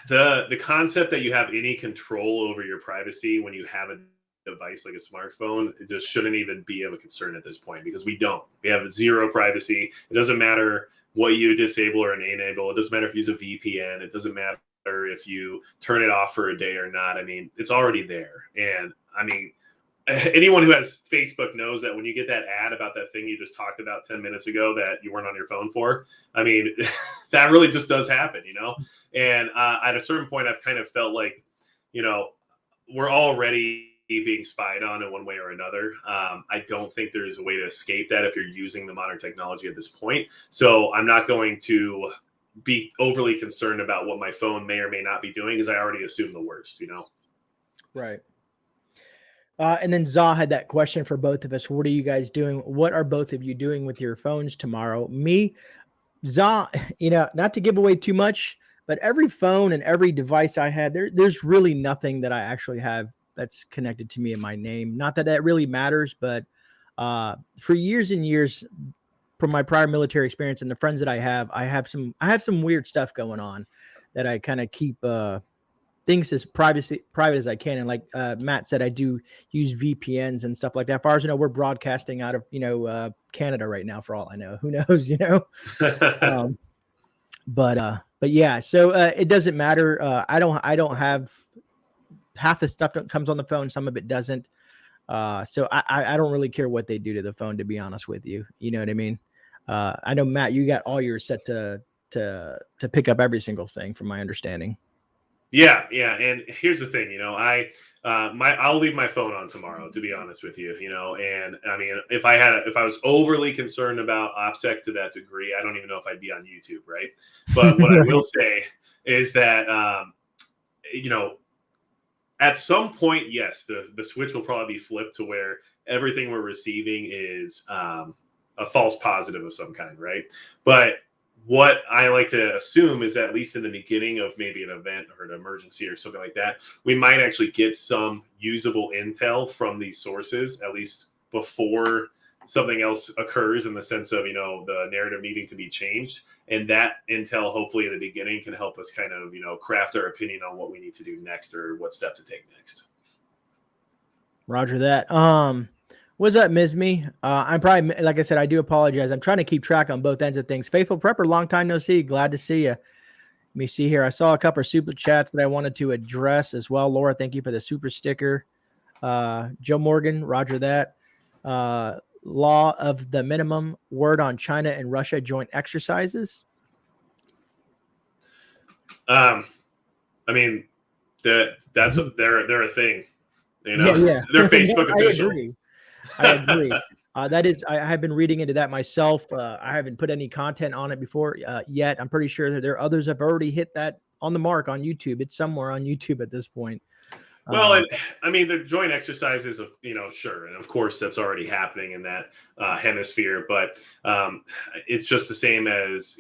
the concept that you have any control over your privacy when you have a device like a smartphone, it just shouldn't even be of a concern at this point because we have zero privacy. It doesn't matter what you disable or enable. It doesn't matter if you use a VPN. It doesn't matter if you turn it off for a day or not. I mean, it's already there. And I mean, anyone who has Facebook knows that when you get that ad about that thing you just talked about 10 minutes ago that you weren't on your phone for, I mean, that really just does happen, you know? And at a certain point, I've kind of felt like, you know, we're already being spied on in one way or another. I don't think there's a way to escape that if you're using the modern technology at this point. So I'm not going to be overly concerned about what my phone may or may not be doing because I already assume the worst, you know? Right. And then Zaw had that question for both of us. What are you guys doing? What are both of you doing with your phones tomorrow? Me, Zaw, you know, not to give away too much, but every phone and every device I had, there's really nothing that I actually have that's connected to me in my name. Not that really matters, but for years and years, from my prior military experience and the friends that I have some weird stuff going on that I kind of keep things as private as I can. And like Matt said, I do use VPNs and stuff like that. As far as I know, we're broadcasting out of, you know, Canada right now, for all I know. Who knows, you know? But yeah, so it doesn't matter. I don't have half the stuff that comes on the phone. Some of it doesn't. So I don't really care what they do to the phone, to be honest with you. You know what I mean? I know, Matt, you got all yours set to pick up every single thing from my understanding. Yeah. And here's the thing, you know, I'll leave my phone on tomorrow, to be honest with you, you know, and I mean, if I was overly concerned about OPSEC to that degree, I don't even know if I'd be on YouTube. Right. But what I will say is that, you know, at some point, yes, the switch will probably be flipped to where everything we're receiving is a false positive of some kind. Right. But what I like to assume is that at least in the beginning of maybe an event or an emergency or something like that, we might actually get some usable intel from these sources, at least before something else occurs, in the sense of, you know, the narrative needing to be changed. And that intel, hopefully in the beginning, can help us kind of, you know, craft our opinion on what we need to do next or what step to take next. Roger that. What's up, Ms. Me? I'm probably, like I said, I do apologize. I'm trying to keep track on both ends of things. Faithful Prepper, long time no see. Glad to see you. Let me see here. I saw a couple of super chats that I wanted to address as well. Laura, thank you for the super sticker. Joe Morgan, roger that. law of the minimum, word on China and Russia joint exercises? I mean, that's they're a thing, you know. Yeah. They're Facebook I official. agree. I agree. That is, I have been reading into that myself. I haven't put any content on it before yet. I'm pretty sure that there are others have already hit that on the mark on YouTube. It's somewhere on YouTube at this point. Well, and I mean, the joint exercises of, sure. And of course that's already happening in that hemisphere, but it's just the same as,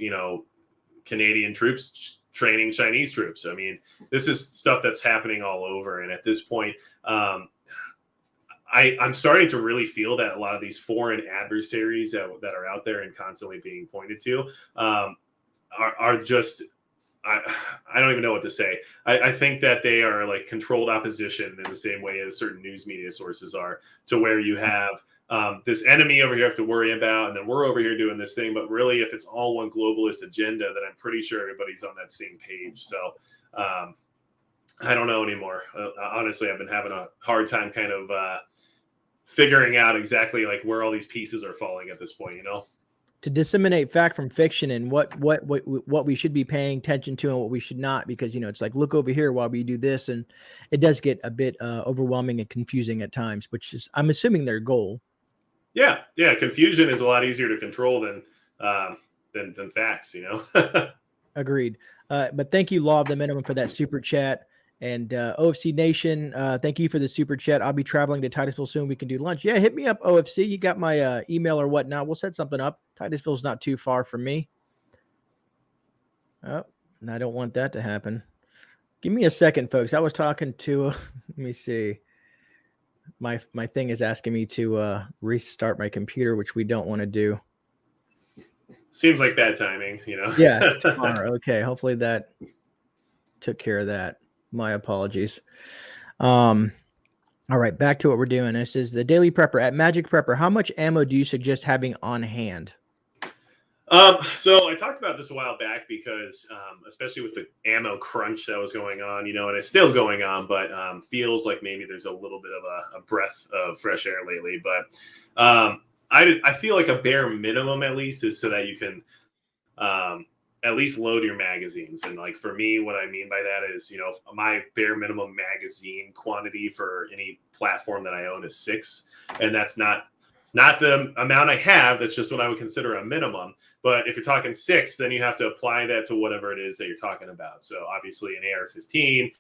Canadian troops training Chinese troops. I mean, this is stuff that's happening all over. And at this point, I'm starting to really feel that a lot of these foreign adversaries that are out there and constantly being pointed to are just, I don't even know what to say. I think that they are like controlled opposition in the same way as certain news media sources are, to where you have this enemy over here you have to worry about, and then we're over here doing this thing. But really, if it's all one globalist agenda, then I'm pretty sure everybody's on that same page. So I don't know anymore. Honestly, I've been having a hard time kind of figuring out exactly like where all these pieces are falling at this point, to disseminate fact from fiction and what we should be paying attention to and what we should not, because it's like, look over here while we do this, and it does get a bit overwhelming and confusing at times, which is, I'm assuming, their goal. Yeah, confusion is a lot easier to control than facts, Agreed. But thank you, Law of the Minimum, for that super chat. And OFC Nation, thank you for the super chat. I'll be traveling to Titusville soon. We can do lunch. Yeah, hit me up, OFC. You got my email or whatnot. We'll set something up. Titusville's not too far from me. Oh, and I don't want that to happen. Give me a second, folks. I was talking to, let me see. My thing is asking me to restart my computer, which we don't want to do. Seems like bad timing, Yeah, tomorrow. Okay, hopefully that took care of that. My apologies. All right, back to what we're doing. This is the Daily Prepper at Magic Prepper. How much ammo do you suggest having on hand? So I talked about this a while back because, especially with the ammo crunch that was going on, and it's still going on, but feels like maybe there's a little bit of a breath of fresh air lately. But I feel like a bare minimum, at least, is so that you can at least load your magazines. And like for me, what I mean by that is, my bare minimum magazine quantity for any platform that I own is 6, and it's not the amount I have. That's just what I would consider a minimum. But if you're talking 6, then you have to apply that to whatever it is that you're talking about. So obviously an AR-15,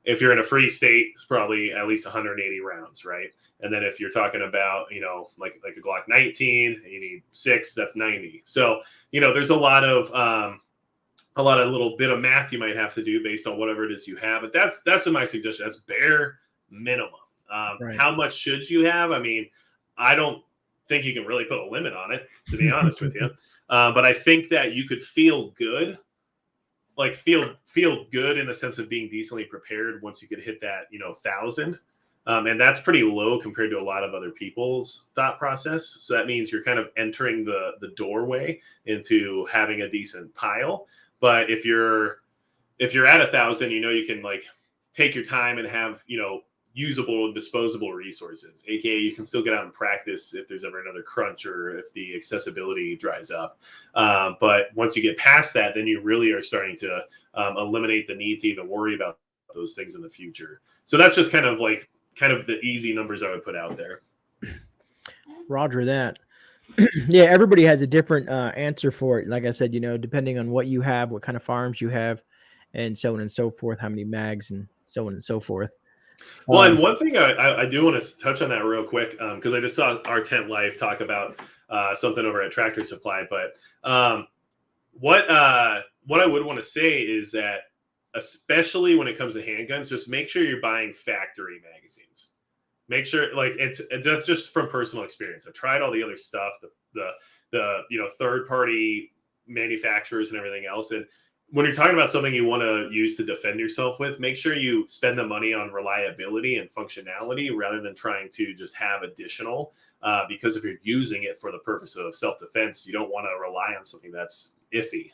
if you're in a free state, it's probably at least 180 rounds, right? And then if you're talking about, like a Glock 19, you need 6, that's 90. So, there's a lot of little bit of math you might have to do based on whatever it is you have. But that's what my suggestion. That's bare minimum. Right. How much should you have? I mean, I don't think you can really put a limit on it, to be honest with you. But I think that you could feel good, like feel good in the sense of being decently prepared once you could hit that, 1,000. And that's pretty low compared to a lot of other people's thought process. So that means you're kind of entering the doorway into having a decent pile. But if you're at 1,000, you can like take your time and have, usable and disposable resources, aka you can still get out and practice if there's ever another crunch or if the accessibility dries up. But once you get past that, then you really are starting to eliminate the need to even worry about those things in the future. So that's just kind of the easy numbers I would put out there. Roger that. Yeah, everybody has a different answer for it. Like I said, depending on what you have, what kind of farms you have, and so on and so forth, how many mags and so on and so forth. Well, and one thing I do want to touch on that real quick, because I just saw our Tent Life talk about something over at Tractor Supply. But what I would want to say is that, especially when it comes to handguns, just make sure you're buying factory magazines. Make sure, like, it's just from personal experience. I've tried all the other stuff, the third party manufacturers and everything else, and when you're talking about something you want to use to defend yourself with, make sure you spend the money on reliability and functionality rather than trying to just have additional. Because if you're using it for the purpose of self-defense, you don't want to rely on something that's iffy.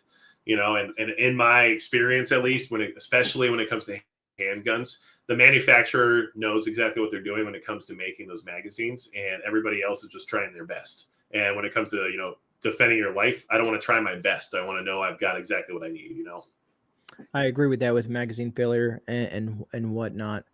And in my experience, at least, especially when it comes to handguns, the manufacturer knows exactly what they're doing when it comes to making those magazines, and everybody else is just trying their best. And when it comes to, you know, defending your life, I don't want to try my best. I want to know I've got exactly what I need, you know? I agree with that with magazine failure and whatnot.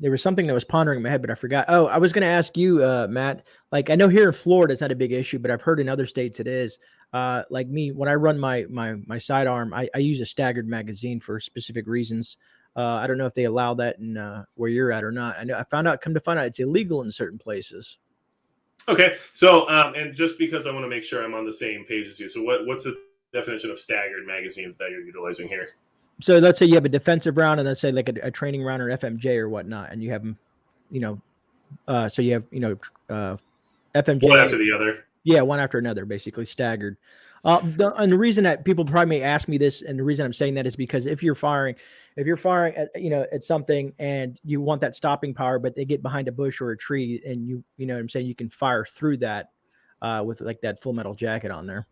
There was something that was pondering in my head, but I forgot. Oh, I was going to ask you, Matt, like I know here in Florida, it's not a big issue, but I've heard in other states it is. Like me, when I run my sidearm, I use a staggered magazine for specific reasons. I don't know if they allow that in where you're at or not. I know I found out, come to find out, it's illegal in certain places. Okay. So, and just because I want to make sure I'm on the same page as you. So what's the definition of staggered magazines that you're utilizing here? So let's say you have a defensive round and let's say like a training round or FMJ or whatnot, and you have them, you know, so you have, you know, FMJ. One after the other. Yeah, one after another, basically staggered. And the reason that people probably may ask me this, and the reason I'm saying that is because if you're firing at, you know, at something and you want that stopping power, but they get behind a bush or a tree, and you know what I'm saying, you can fire through that with like that full metal jacket on there.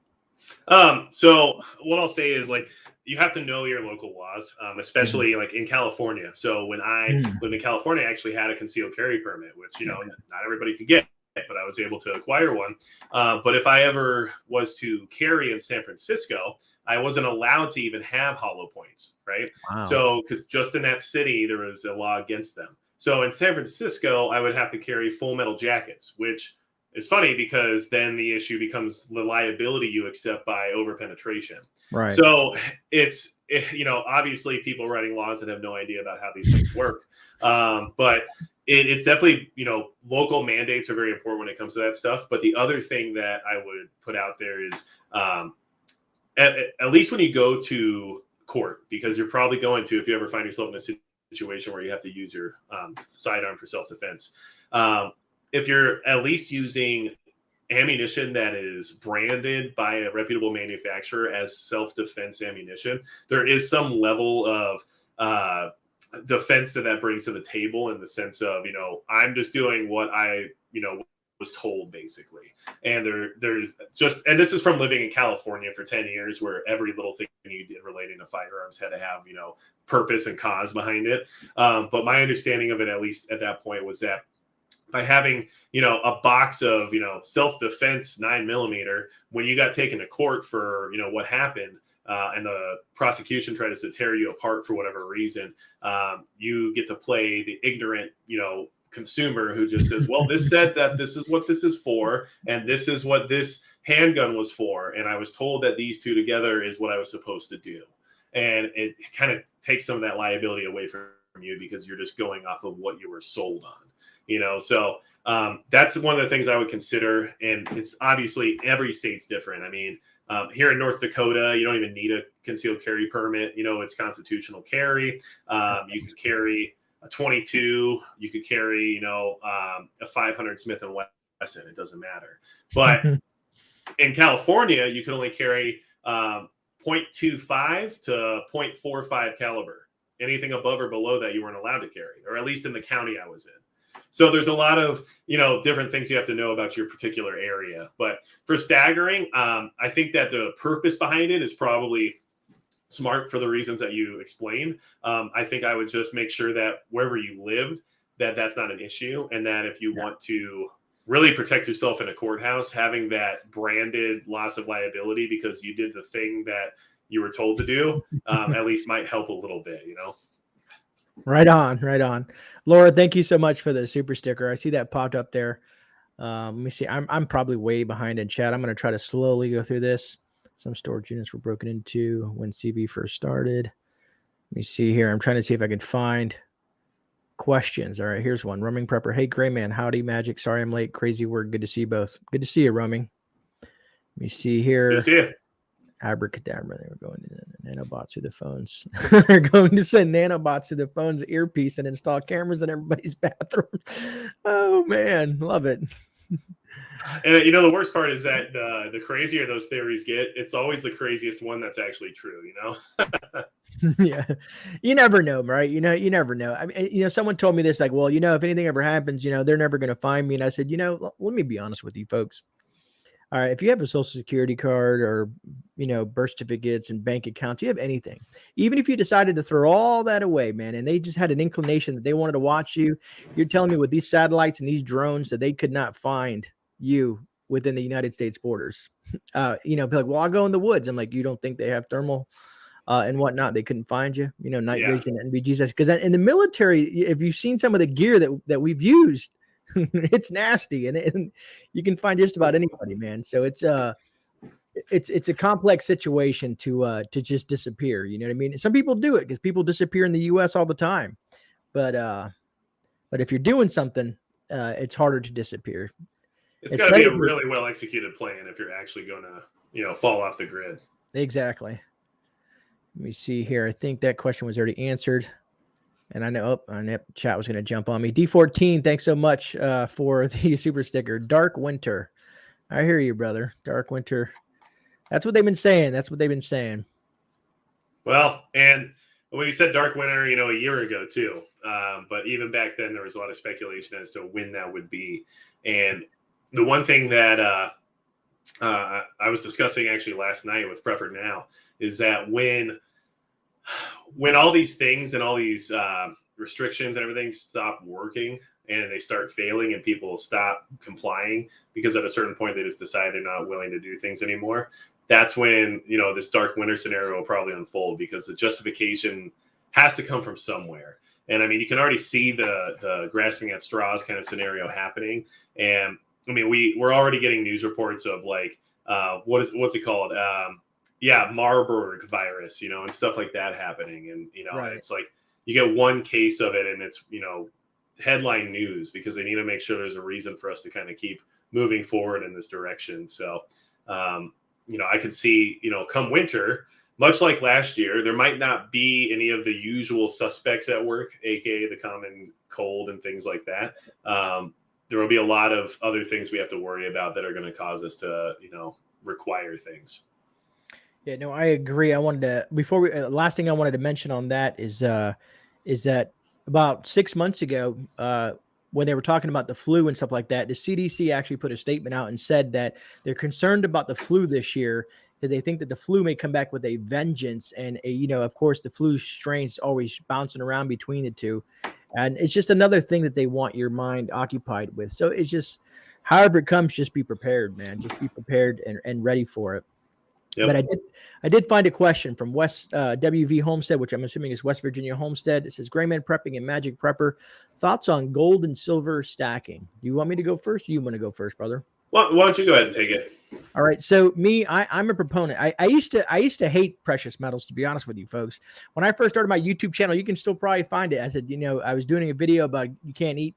So what I'll say is, like, you have to know your local laws, especially like in California. So when I lived in California, I actually had a concealed carry permit, which, you know, not everybody could get, but I was able to acquire one. But if I ever was to carry in San Francisco, I wasn't allowed to even have hollow points, right? Wow. So, because just in that city, there was a law against them. So in San Francisco, I would have to carry full metal jackets, which is funny because then the issue becomes the liability you accept by overpenetration. Right. So you know, obviously people writing laws that have no idea about how these things work. But it's definitely, you know, local mandates are very important when it comes to that stuff. But the other thing that I would put out there is, at least when you go to court, because you're probably going to, if you ever find yourself in a situation where you have to use your sidearm for self-defense, if you're at least using ammunition that is branded by a reputable manufacturer as self-defense ammunition, there is some level of defense that brings to the table, in the sense of, you know, I'm just doing what I, you know, was told, basically. And there's just, and this is from living in California for 10 years, where every little thing you did relating to firearms had to have, you know, purpose and cause behind it. But my understanding of it, at least at that point, was that by having, you know, a box of, you know, self-defense 9mm, when you got taken to court for, you know, what happened, and the prosecution tried to tear you apart for whatever reason, you get to play the ignorant, you know, consumer who just says, well, this said that this is what this is for, and this is what this handgun was for, and I was told that these two together is what I was supposed to do. And it kind of takes some of that liability away from you, because you're just going off of what you were sold on. You know, so that's one of the things I would consider. And it's obviously every state's different. I mean, here in North Dakota, you don't even need a concealed carry permit. You know, it's constitutional carry. You could carry a 22. You could carry, you know, a 500 Smith & Wesson. It doesn't matter. But in California, you can only carry .25 to .45 caliber. Anything above or below that you weren't allowed to carry, or at least in the county I was in. So there's a lot of, you know, different things you have to know about your particular area. But for staggering, I think that the purpose behind it is probably smart for the reasons that you explained. I think I would just make sure that wherever you lived, that's not an issue. And that if you want to really protect yourself in a courthouse, having that branded loss of liability because you did the thing that you were told to do, at least might help a little bit, you know? Right on, right on. Laura, thank you so much for the super sticker. I see that popped up there. Let me see. I'm probably way behind in chat. I'm going to try to slowly go through this. Some storage units were broken into when CV first started. Let me see here. I'm trying to see if I can find questions. All right, here's one. Roaming Prepper. Hey, GreyMan. Howdy, Magic. Sorry I'm late. Crazy word. Good to see you both. Good to see you, Roaming. Let me see here. Good to see you. Abracadabra, they were going to nanobots to the phones. They're going to send nanobots to the phone's earpiece and install cameras in everybody's bathroom. Oh man, love it. And you know, the worst part is that the crazier those theories get, it's always the craziest one that's actually true, you know? Yeah. You never know, right? You know, you never know. I mean, you know, someone told me this, like, well, you know, if anything ever happens, you know, they're never going to find me. And I said, you know, let me be honest with you folks. All right, if you have a social security card or, birth certificates and bank accounts, you have anything, even if you decided to throw all that away, man, and they just had an inclination that they wanted to watch you, you're telling me with these satellites and these drones that they could not find you within the United States borders. Be like, well, I'll go in the woods. I'm like, you don't think they have thermal and whatnot? They couldn't find you, night Yeah. vision, NVGs. Because in the military, if you've seen some of the gear that we've used, it's nasty, and you can find just about anybody, man. So it's a complex situation to just disappear. You know what I mean? Some people do it because people disappear in the U.S. all the time, but if you're doing something, it's harder to disappear. It's got to be a really well executed plan if you're actually going to fall off the grid. Exactly. Let me see here. I think that question was already answered. And I know, chat was going to jump on me. D14, thanks so much for the super sticker. Dark Winter. I hear you, brother. Dark Winter. That's what they've been saying. Well, and when you said Dark Winter, a year ago too. But even back then, there was a lot of speculation as to when that would be. And the one thing that I was discussing actually last night with Prepper Now is that when all these things and all these restrictions and everything stop working and they start failing and people stop complying because at a certain point they just decide they're not willing to do things anymore, that's when, this dark winter scenario will probably unfold because the justification has to come from somewhere. And I mean, you can already see the grasping at straws kind of scenario happening. And I mean, we're already getting news reports of like, what's it called? Marburg virus, and stuff like that happening. And, Right. It's like you get one case of it and it's, headline news because they need to make sure there's a reason for us to kind of keep moving forward in this direction. So, I could see, come winter, much like last year, there might not be any of the usual suspects at work, aka the common cold and things like that. There will be a lot of other things we have to worry about that are going to cause us to, require things. Yeah, no, I agree. I wanted to last thing I wanted to mention on that is that about 6 months ago, when they were talking about the flu and stuff like that, the CDC actually put a statement out and said that they're concerned about the flu this year because they think that the flu may come back with a vengeance. And of course, the flu strains always bouncing around between the two, and it's just another thing that they want your mind occupied with. So it's just, however it comes, just be prepared, man. Just be prepared and ready for it. Yep. But I did find a question from West WV Homestead, which I'm assuming is West Virginia Homestead. It says, GreyMan Prepping and Magic Prepper, thoughts on gold and silver stacking. Do you want me to go first? Or you want to go first, brother? Well, why don't you go ahead and take it? All right. So I'm a proponent. I used to hate precious metals, to be honest with you folks. When I first started my YouTube channel, you can still probably find it. I said, I was doing a video about you can't eat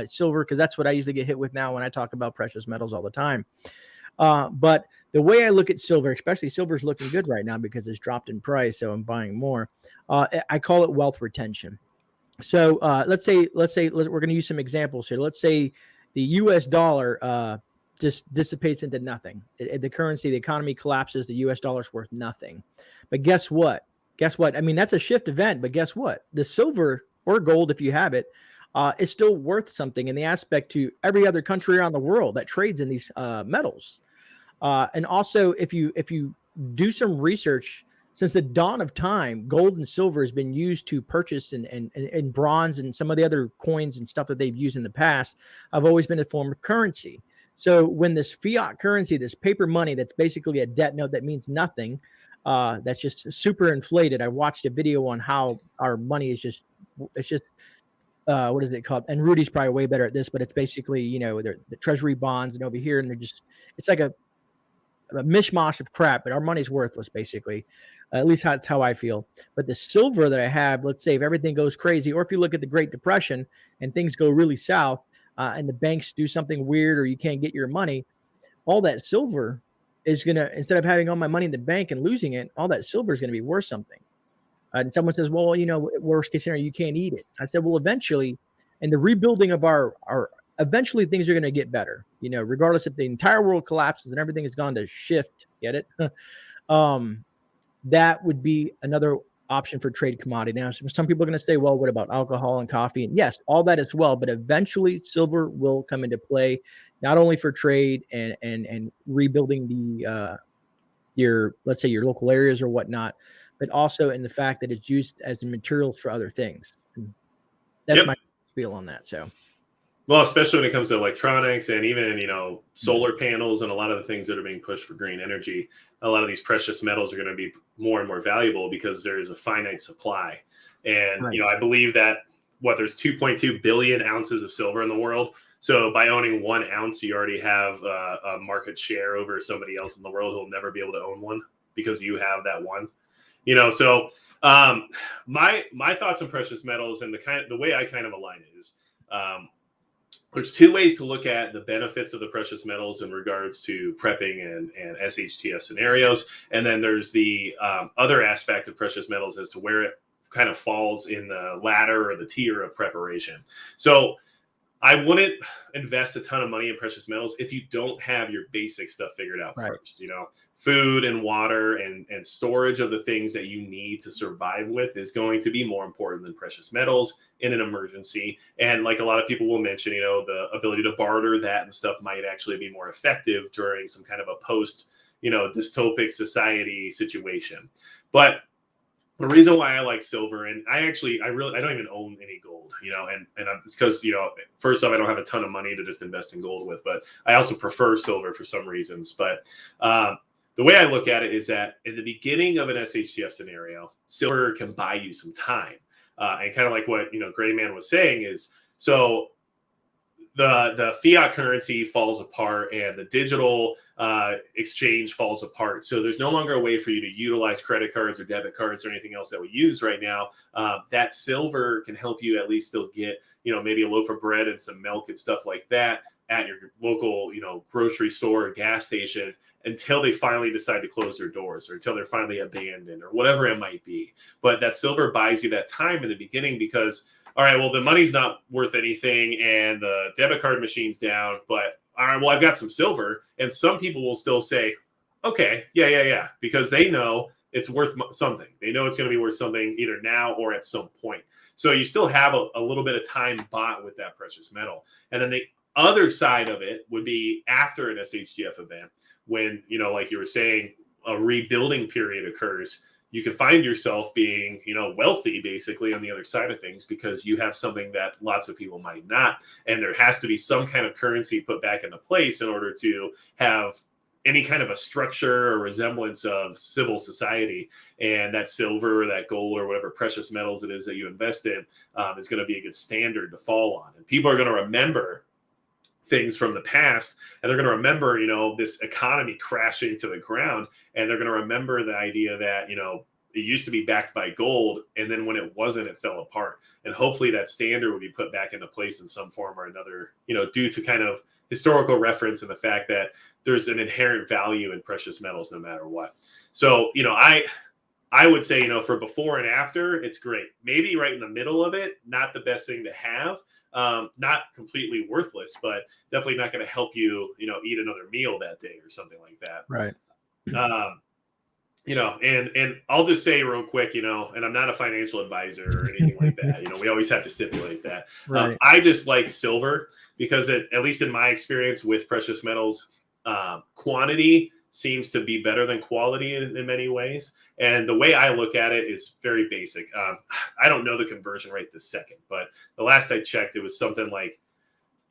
silver because that's what I usually get hit with now when I talk about precious metals all the time. But the way I look at silver, especially silver's looking good right now because it's dropped in price, so I'm buying more. I call it wealth retention. So let's say we're going to use some examples here. Let's say the U.S. dollar just dissipates into nothing. The currency, the economy collapses. The U.S. dollar's worth nothing. But guess what? I mean, that's a shift event. But guess what? The silver or gold, if you have it, is still worth something in the aspect to every other country around the world that trades in these metals. And also, if you do some research, since the dawn of time, gold and silver has been used to purchase and bronze and some of the other coins and stuff that they've used in the past have always been a form of currency. So when this fiat currency, this paper money that's basically a debt note that means nothing, that's just super inflated. I watched a video on how our money is just what is it called? And Rudy's probably way better at this, but it's basically, the treasury bonds and over here, and it's like a mishmash of crap, but our money's worthless, basically. At least that's how I feel. But the silver that I have, let's say if everything goes crazy, or if you look at the Great Depression and things go really south and the banks do something weird or you can't get your money, all that silver is going to, instead of having all my money in the bank and losing it, all that silver is going to be worth something. And someone says, well, worst case scenario, you can't eat it. I said, well, eventually, in the rebuilding of our eventually things are going to get better, regardless if the entire world collapses and everything has gone to shift, get it? That would be another option for trade commodity. Now, some people are going to say, well, what about alcohol and coffee? And yes, all that as well, but eventually silver will come into play, not only for trade and rebuilding the let's say your local areas or whatnot, but also in the fact that it's used as materials for other things. And that's my spiel on that. So, well, especially when it comes to electronics and even, solar panels and a lot of the things that are being pushed for green energy, a lot of these precious metals are going to be more and more valuable because there is a finite supply. And, I believe that there's 2.2 billion ounces of silver in the world. So by owning 1 ounce, you already have a market share over somebody else in the world who will never be able to own one because you have that one. So my thoughts on precious metals and the way I kind of align it is there's 2 ways to look at the benefits of the precious metals in regards to prepping and SHTF scenarios. And then there's the other aspect of precious metals as to where it kind of falls in the ladder or the tier of preparation. So I wouldn't invest a ton of money in precious metals if you don't have your basic stuff figured out first. Food and water and storage of the things that you need to survive with is going to be more important than precious metals in an emergency. And like a lot of people will mention, the ability to barter that and stuff might actually be more effective during some kind of a post, dystopic society situation. But the reason why I like silver, and I don't even own any gold, and it's because, first off, I don't have a ton of money to just invest in gold with, but I also prefer silver for some reasons. But the way I look at it is that in the beginning of an SHTF scenario, silver can buy you some time. And kind of like what, GreyMan was saying is, so the fiat currency falls apart and the digital exchange falls apart. So there's no longer a way for you to utilize credit cards or debit cards or anything else that we use right now. That silver can help you at least still get, maybe a loaf of bread and some milk and stuff like that at your local, grocery store or gas station until they finally decide to close their doors or until they're finally abandoned or whatever it might be. But that silver buys you that time in the beginning because, all right, well, the money's not worth anything and the debit card machine's down, but all right, well, I've got some silver. And some people will still say, okay, yeah, because they know it's worth something. They know it's going to be worth something either now or at some point. So you still have a little bit of time bought with that precious metal. And then the other side of it would be after an SHTF event when, like you were saying, a rebuilding period occurs. You can find yourself being, wealthy basically on the other side of things because you have something that lots of people might not. And there has to be some kind of currency put back into place in order to have any kind of a structure or resemblance of civil society. And that silver or that gold or whatever precious metals it is that you invest in is going to be a good standard to fall on. And people are going to remember things from the past, and they're going to remember, this economy crashing to the ground, and they're going to remember the idea that, it used to be backed by gold, and then when it wasn't, it fell apart. And hopefully that standard will be put back into place in some form or another, due to kind of historical reference and the fact that there's an inherent value in precious metals no matter what. So, I would say, for before and after, it's great. Maybe right in the middle of it, not the best thing to have. Not completely worthless, but definitely not going to help you, eat another meal that day or something like that. right. And I'll just say real quick, and I'm not a financial advisor or anything like that. We always have to stipulate that. Right. I just like silver because at least in my experience with precious metals, quantity seems to be better than quality in many ways. And the way I look at it is very basic. I don't know the conversion rate this second, but the last I checked, it was something like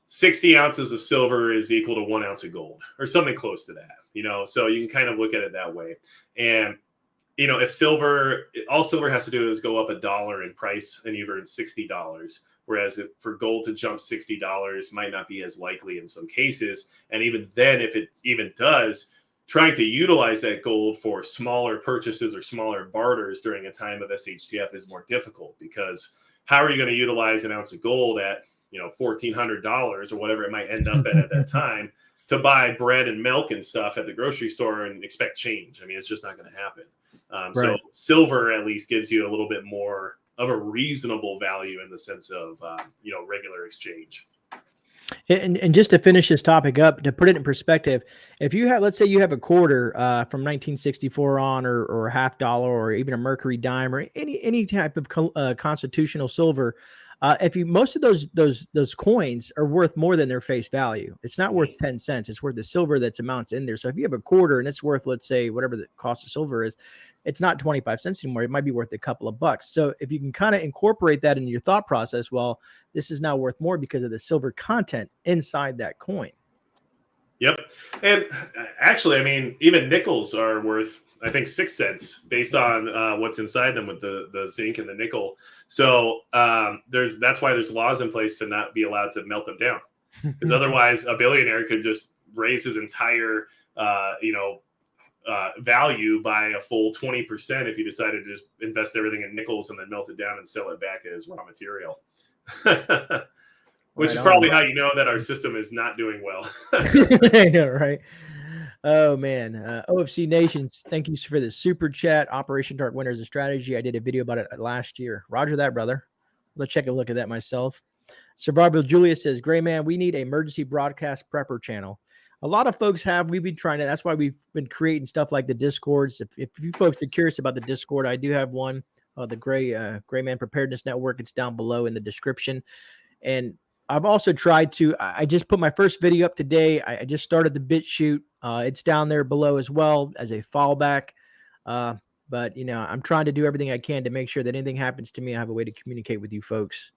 60 ounces of silver is equal to 1 ounce of gold or something close to that, so you can kind of look at it that way. And, if all silver has to do is go up $1 in price and you've earned $60. Whereas for gold to jump $60 might not be as likely in some cases. And even then, if it even does, trying to utilize that gold for smaller purchases or smaller barters during a time of SHTF is more difficult because how are you going to utilize an ounce of gold at, $1,400 or whatever it might end up at that time to buy bread and milk and stuff at the grocery store and expect change? I mean, it's just not going to happen. So silver at least gives you a little bit more of a reasonable value in the sense of, regular exchange. And just to finish this topic up, to put it in perspective, if you have, let's say you have a quarter from 1964 on, or a half dollar, or even a mercury dime, or any type of constitutional silver, if you, most of those coins are worth more than their face value. It's not worth 10 cents. It's worth the silver that's amounts in there. So if you have a quarter and it's worth, let's say, whatever the cost of silver is, it's not 25 cents anymore. It might be worth a couple of bucks. So if you can kind of incorporate that in your thought process, well, this is now worth more because of the silver content inside that coin. Yep. And actually, I mean, even nickels are worth, I think, 6 cents based on what's inside them with the zinc and the nickel. So that's why there's laws in place to not be allowed to melt them down, because otherwise a billionaire could just raise his entire value by a full 20% if he decided to just invest everything in nickels and then melt it down and sell it back as raw material. Which is probably how you know that our system is not doing well. I know, right? Oh man, OFC Nations, thank you for the super chat. Operation Dark Winter is a strategy. I did a video about it last year. Roger that, brother. Let's check a look at that myself. Survival Julia says, GreyMan, we need an emergency broadcast prepper channel. A lot of folks have. We've been trying to. That's why we've been creating stuff like the Discords. If you folks are curious about the Discord, I do have one. The GreyMan Preparedness Network. It's down below in the description. And I've also tried to. I just put my first video up today. I just started the BitChute. It's down there below as well as a fallback. But you know, I'm trying to do everything I can to make sure that anything happens to me, I have a way to communicate with you folks.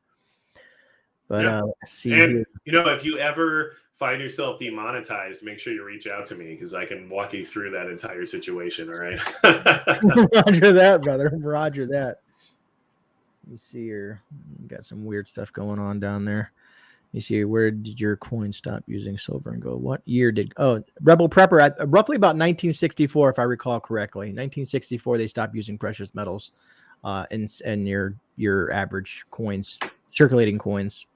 But yeah. Let's see. And here. you know, if you ever find yourself demonetized, make sure you reach out to me because I can walk you through that entire situation. All right. Roger that, brother. Roger that. Let me see here. Got some weird stuff going on down there. You see, where did your coin stop using silver and gold? What year did Rebel Prepper at roughly about 1964, if I recall correctly. 1964, they stopped using precious metals in your average coins, circulating coins.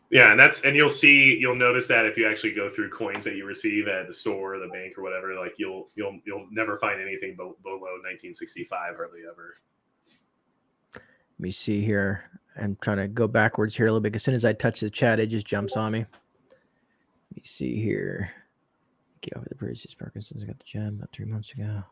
Yeah, and you'll notice that if you actually go through coins that you receive at the store or the bank or whatever, like you'll never find anything below 1965, hardly ever. Let me see here. I'm trying to go backwards here a little bit. As soon as I touch the chat, it just jumps on me. Let me see here. Get over the Parisians. Parkinson's. I got the jab about 3 months ago.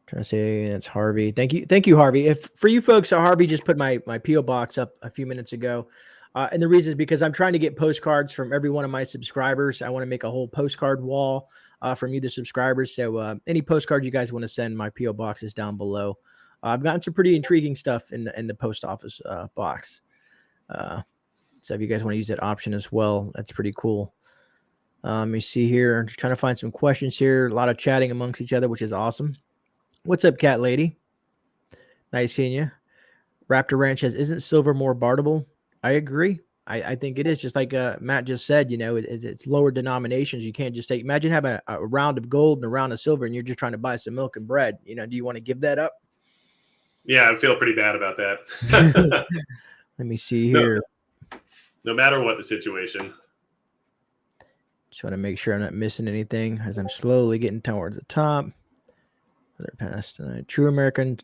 Trying to say that's Harvey. Thank you, Harvey. If for you folks, Harvey just put my P.O Box up a few minutes ago. And the reason is because I'm trying to get postcards from every one of my subscribers. I want to make a whole postcard wall from you, the subscribers. So any postcards you guys want to send, my P.O Box is down below. I've gotten some pretty intriguing stuff in the post office box. So if you guys want to use that option as well, that's pretty cool. Let me see here. I'm just trying to find some questions here. A lot of chatting amongst each other, which is awesome. What's up, Cat Lady? Nice seeing you. Raptor Ranch says, isn't silver more barterable? I agree. I think it is, just like Matt just said, you know, it's lower denominations. You can't just take, imagine having a round of gold and a round of silver and you're just trying to buy some milk and bread. You know, do you want to give that up? Yeah, I feel pretty bad about that. Let me see here. No matter what the situation. Just want to make sure I'm not missing anything as I'm slowly getting towards the top. Brother passed tonight. True American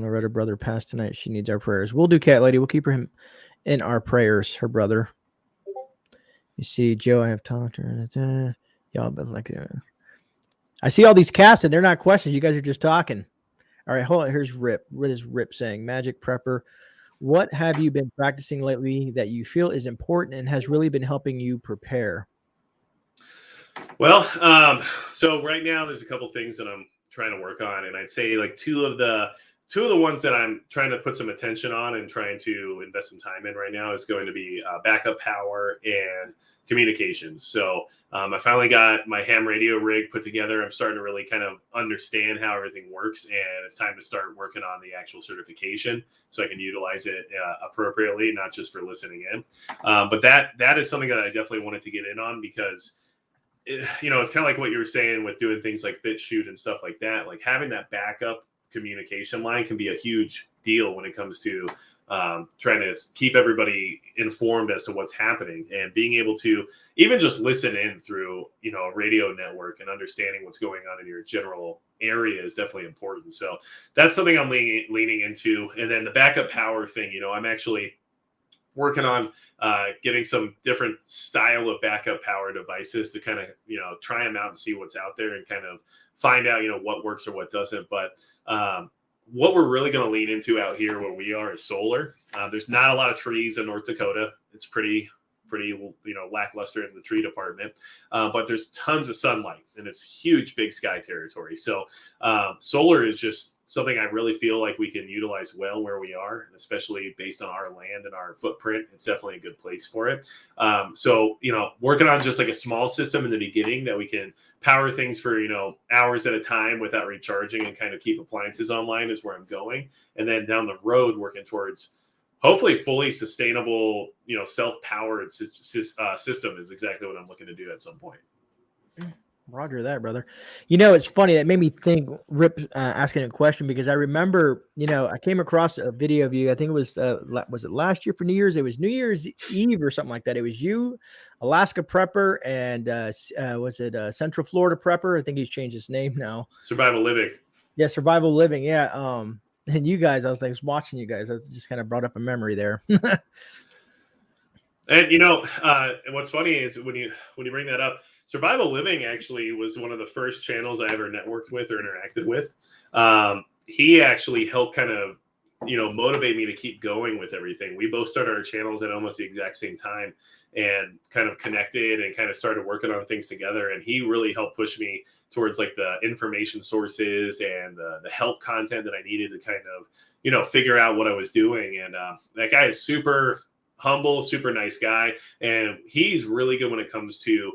Loretta brother passed tonight. She needs our prayers. We'll do, Cat Lady. We'll keep her in our prayers. Her brother. You see, Joe, I have talked to her. Y'all, but like, I see all these caps and they're not questions. You guys are just talking. All right, hold on. Here's Rip. What is Rip saying? Magic Prepper. What have you been practicing lately that you feel is important and has really been helping you prepare? Well, so right now there's a couple things that I'm trying to work on, and I'd say like two of the ones that I'm trying to put some attention on and trying to invest some time in right now is going to be backup power and communications. So I finally got my ham radio rig put together. I'm starting to really kind of understand how everything works, and it's time to start working on the actual certification so I can utilize it appropriately, not just for listening in. But that is something that I definitely wanted to get in on because it's kind of like what you were saying with doing things like BitChute and stuff like that. Like having that backup communication line can be a huge deal when it comes to trying to keep everybody informed as to what's happening, and being able to even just listen in through, a radio network and understanding what's going on in your general area is definitely important. So that's something I'm leaning into. And then the backup power thing, I'm actually working on getting some different style of backup power devices to kind of, try them out and see what's out there and kind of find out, what works or what doesn't. But what we're really going to lean into out here where we are is solar. There's not a lot of trees in North Dakota. It's pretty lackluster in the tree department, but there's tons of sunlight and it's huge big sky territory. So solar is just something I really feel like we can utilize well where we are, and especially based on our land and our footprint, it's definitely a good place for it. So working on just like a small system in the beginning that we can power things for hours at a time without recharging and kind of keep appliances online is where I'm going. And then down the road working towards hopefully fully sustainable, self-powered system is exactly what I'm looking to do at some point. Roger that, brother. It's funny. That made me think, Rip asking a question, because I remember, I came across a video of you. I think it was it last year for New Year's? It was New Year's Eve or something like that. It was you, Alaska Prepper, and was it Central Florida Prepper? I think he's changed his name now. Survival Living. Yeah, Survival Living. Yeah. And you guys, I was like watching you guys. I just kind of brought up a memory there. And what's funny is when you bring that up, Survival Living actually was one of the first channels I ever networked with or interacted with. He actually helped kind of, motivate me to keep going with everything. We both started our channels at almost the exact same time and kind of connected and kind of started working on things together. And he really helped push me towards like the information sources and the help content that I needed to kind of, figure out what I was doing. And that guy is super humble, super nice guy. And he's really good when it comes to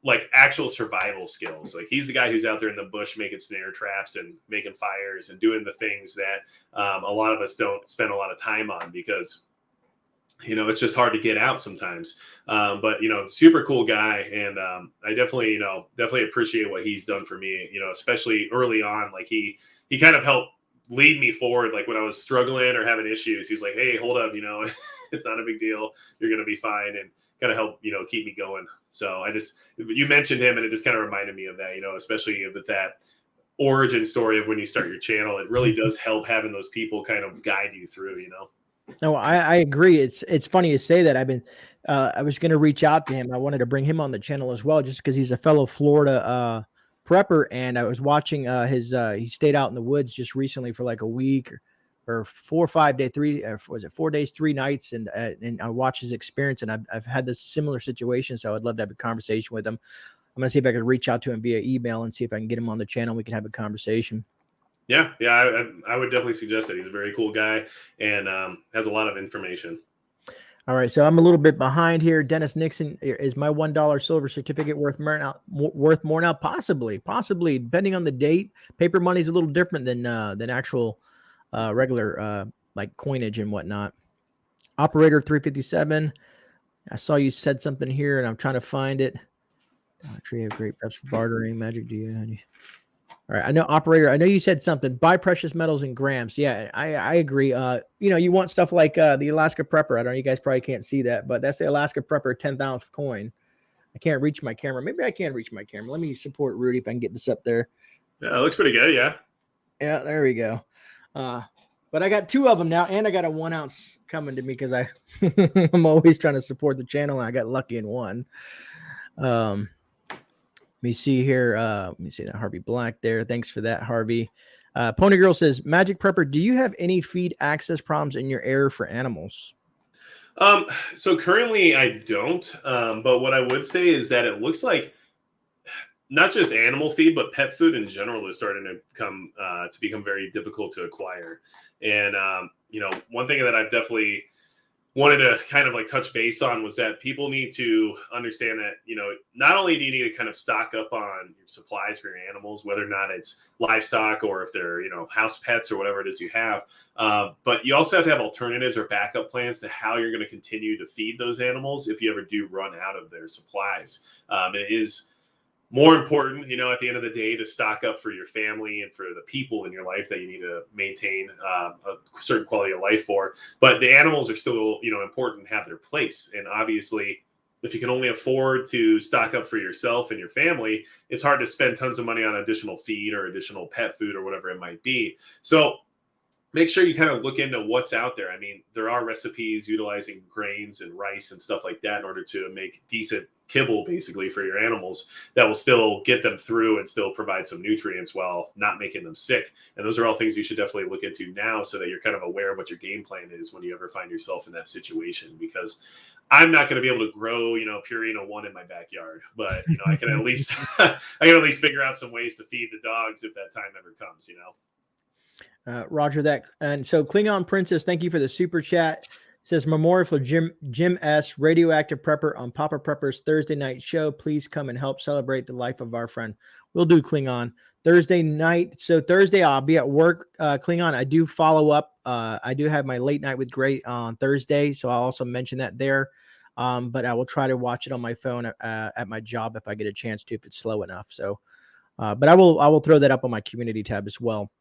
like actual survival skills. Like he's the guy who's out there in the bush making snare traps and making fires and doing the things that a lot of us don't spend a lot of time on because, it's just hard to get out sometimes. But, super cool guy. And I definitely appreciate what he's done for me, especially early on. Like he kind of helped lead me forward. Like when I was struggling or having issues, he's like, hey, hold up, it's not a big deal. You're going to be fine. And kind of help, keep me going. So you mentioned him and it just kind of reminded me of that, especially with that origin story of when you start your channel. It really does help having those people kind of guide you through, No, I agree. It's funny you say that. I was going to reach out to him. I wanted to bring him on the channel as well, just because he's a fellow Florida prepper. And I was watching he stayed out in the woods just recently for like a week or 4 or 5 day, 4 days, 3 nights. And I watched his experience, and I've had this similar situation. So I'd love to have a conversation with him. I'm going to see if I could reach out to him via email and see if I can get him on the channel. We can have a conversation. Yeah. I would definitely suggest it. He's a very cool guy and has a lot of information. All right. So I'm a little bit behind here. Dennis Nixon, is my $1 silver certificate worth more now? Possibly, depending on the date. Paper money is a little different than actual regular like coinage and whatnot. Operator 357. I saw you said something here and I'm trying to find it. Tree of great preps for bartering. Magic, do you? All right. I know, operator, I know you said something. Buy precious metals in grams. Yeah, I agree. You want stuff like the Alaska Prepper. I don't know, you guys probably can't see that, but that's the Alaska Prepper 10th coin. I can't reach my camera. Maybe I can reach my camera. Let me support Rudy if I can get this up there. Yeah, it looks pretty good. Yeah. Yeah, there we go. But I got 2 of them now, and I got a 1 ounce coming to me because I'm always trying to support the channel, and I got lucky in one. Let me see here. Let me see that Harvey Black there. Thanks for that, Harvey. Pony Girl says, Magic Prepper, do you have any feed access problems in your area for animals? So currently I don't. But what I would say is that it looks like not just animal feed, but pet food in general is starting to become very difficult to acquire. And, one thing that I've definitely wanted to kind of like touch base on was that people need to understand that, not only do you need to kind of stock up on your supplies for your animals, whether or not it's livestock or if they're, house pets or whatever it is you have, but you also have to have alternatives or backup plans to how you're going to continue to feed those animals if you ever do run out of their supplies. It is more important, at the end of the day, to stock up for your family and for the people in your life that you need to maintain a certain quality of life for. But the animals are still, important and have their place. And obviously, if you can only afford to stock up for yourself and your family, it's hard to spend tons of money on additional feed or additional pet food or whatever it might be. So make sure you kind of look into what's out there. I mean, there are recipes utilizing grains and rice and stuff like that in order to make decent kibble basically for your animals that will still get them through and still provide some nutrients while not making them sick. And those are all things you should definitely look into now so that you're kind of aware of what your game plan is when you ever find yourself in that situation. Because I'm not going to be able to grow, Purina 1 in my backyard, but I can at least figure out some ways to feed the dogs if that time ever comes. Roger that. And so Klingon Princess, thank you for the super chat. Says memorial for Jim S. Radioactive Prepper on Papa Prepper's Thursday night show. Please come and help celebrate the life of our friend. We'll do Klingon Thursday night. So Thursday I'll be at work. Klingon, I do follow up. I do have my late night with Grey on Thursday, so I'll also mention that there. But I will try to watch it on my phone at my job if I get a chance to, if it's slow enough. So, but I will throw that up on my community tab as well.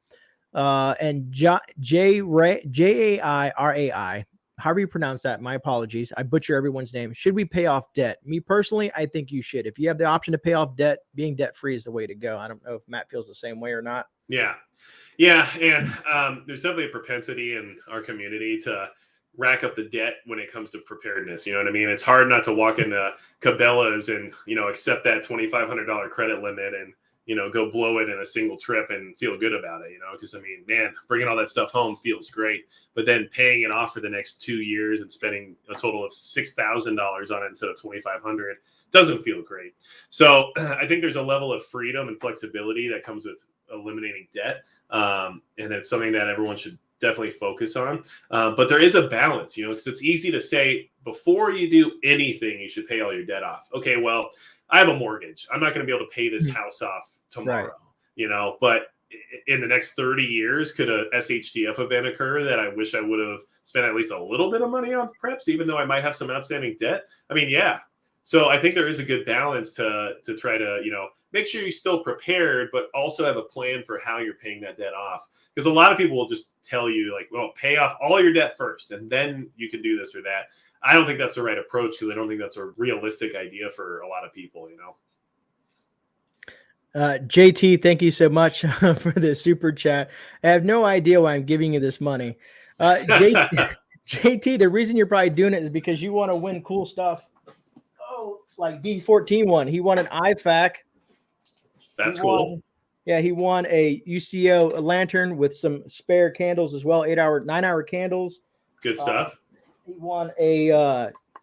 And Jairai, however you pronounce that, my apologies. I butcher everyone's name. Should we pay off debt? Me personally, I think you should. If you have the option to pay off debt, being debt free is the way to go. I don't know if Matt feels the same way or not. Yeah. And there's definitely a propensity in our community to rack up the debt when it comes to preparedness. You know what I mean? It's hard not to walk into Cabela's and, accept that $2,500 credit limit and, go blow it in a single trip and feel good about it, because man, bringing all that stuff home feels great, but then paying it off for the next 2 years and spending a total of $6,000 on it instead of $2,500 doesn't feel great. So I think there's a level of freedom and flexibility that comes with eliminating debt. And it's something that everyone should definitely focus on. But there is a balance, because it's easy to say before you do anything, you should pay all your debt off. Okay, well, I have a mortgage. I'm not going to be able to pay this house off tomorrow, right. But in the next 30 years, could a SHTF event occur that I wish I would have spent at least a little bit of money on preps, even though I might have some outstanding debt? Yeah. So I think there is a good balance to try to, make sure you're still prepared, but also have a plan for how you're paying that debt off. Because a lot of people will just tell you pay off all your debt first, and then you can do this or that. I don't think that's the right approach because I don't think that's a realistic idea for a lot of people, JT, thank you so much for the super chat. I have no idea why I'm giving you this money. JT, the reason you're probably doing it is because you want to win cool stuff. Oh, like D14 won. He won an IFAC. That's cool. He won a UCO lantern with some spare candles as well, 9-hour candles. Good stuff. He won a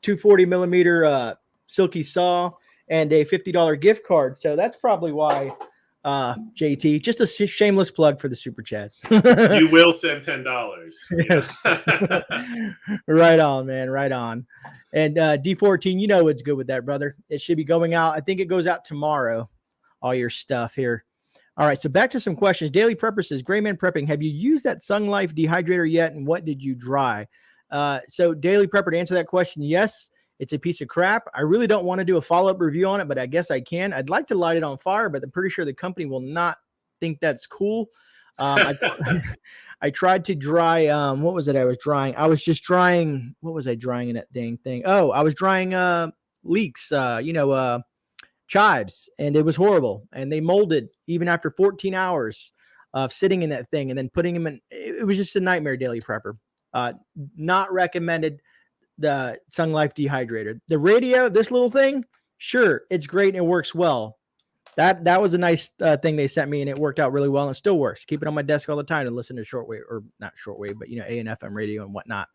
240 millimeter silky saw and a $50 gift card. So that's probably why, JT, just a shameless plug for the super chats. You will send $10. Yes. Right on, man. Right on. And D14, what's good with that, brother. It should be going out. I think it goes out tomorrow. All your stuff here. All right. So back to some questions. Daily Prepper says, GreyMan Prepping, have you used that Sun Life dehydrator yet? And what did you dry? So Daily Prepper, to answer that question, yes, it's a piece of crap. I really don't want to do a follow-up review on it, but I guess I can. I'd like to light it on fire, but I'm pretty sure the company will not think that's cool. I tried to dry, what was it I was drying? I was just drying, what was I drying in that dang thing? Oh, I was drying leeks, chives, and it was horrible. And they molded even after 14 hours of sitting in that thing and then putting them in. It was just a nightmare, Daily Prepper. Not recommended the Sun Life dehydrator. The radio, this little thing, sure, it's great and it works well. That was a nice thing they sent me, and it worked out really well, and it still works. Keep it on my desk all the time to listen to shortwave, or not shortwave, but AM FM radio and whatnot,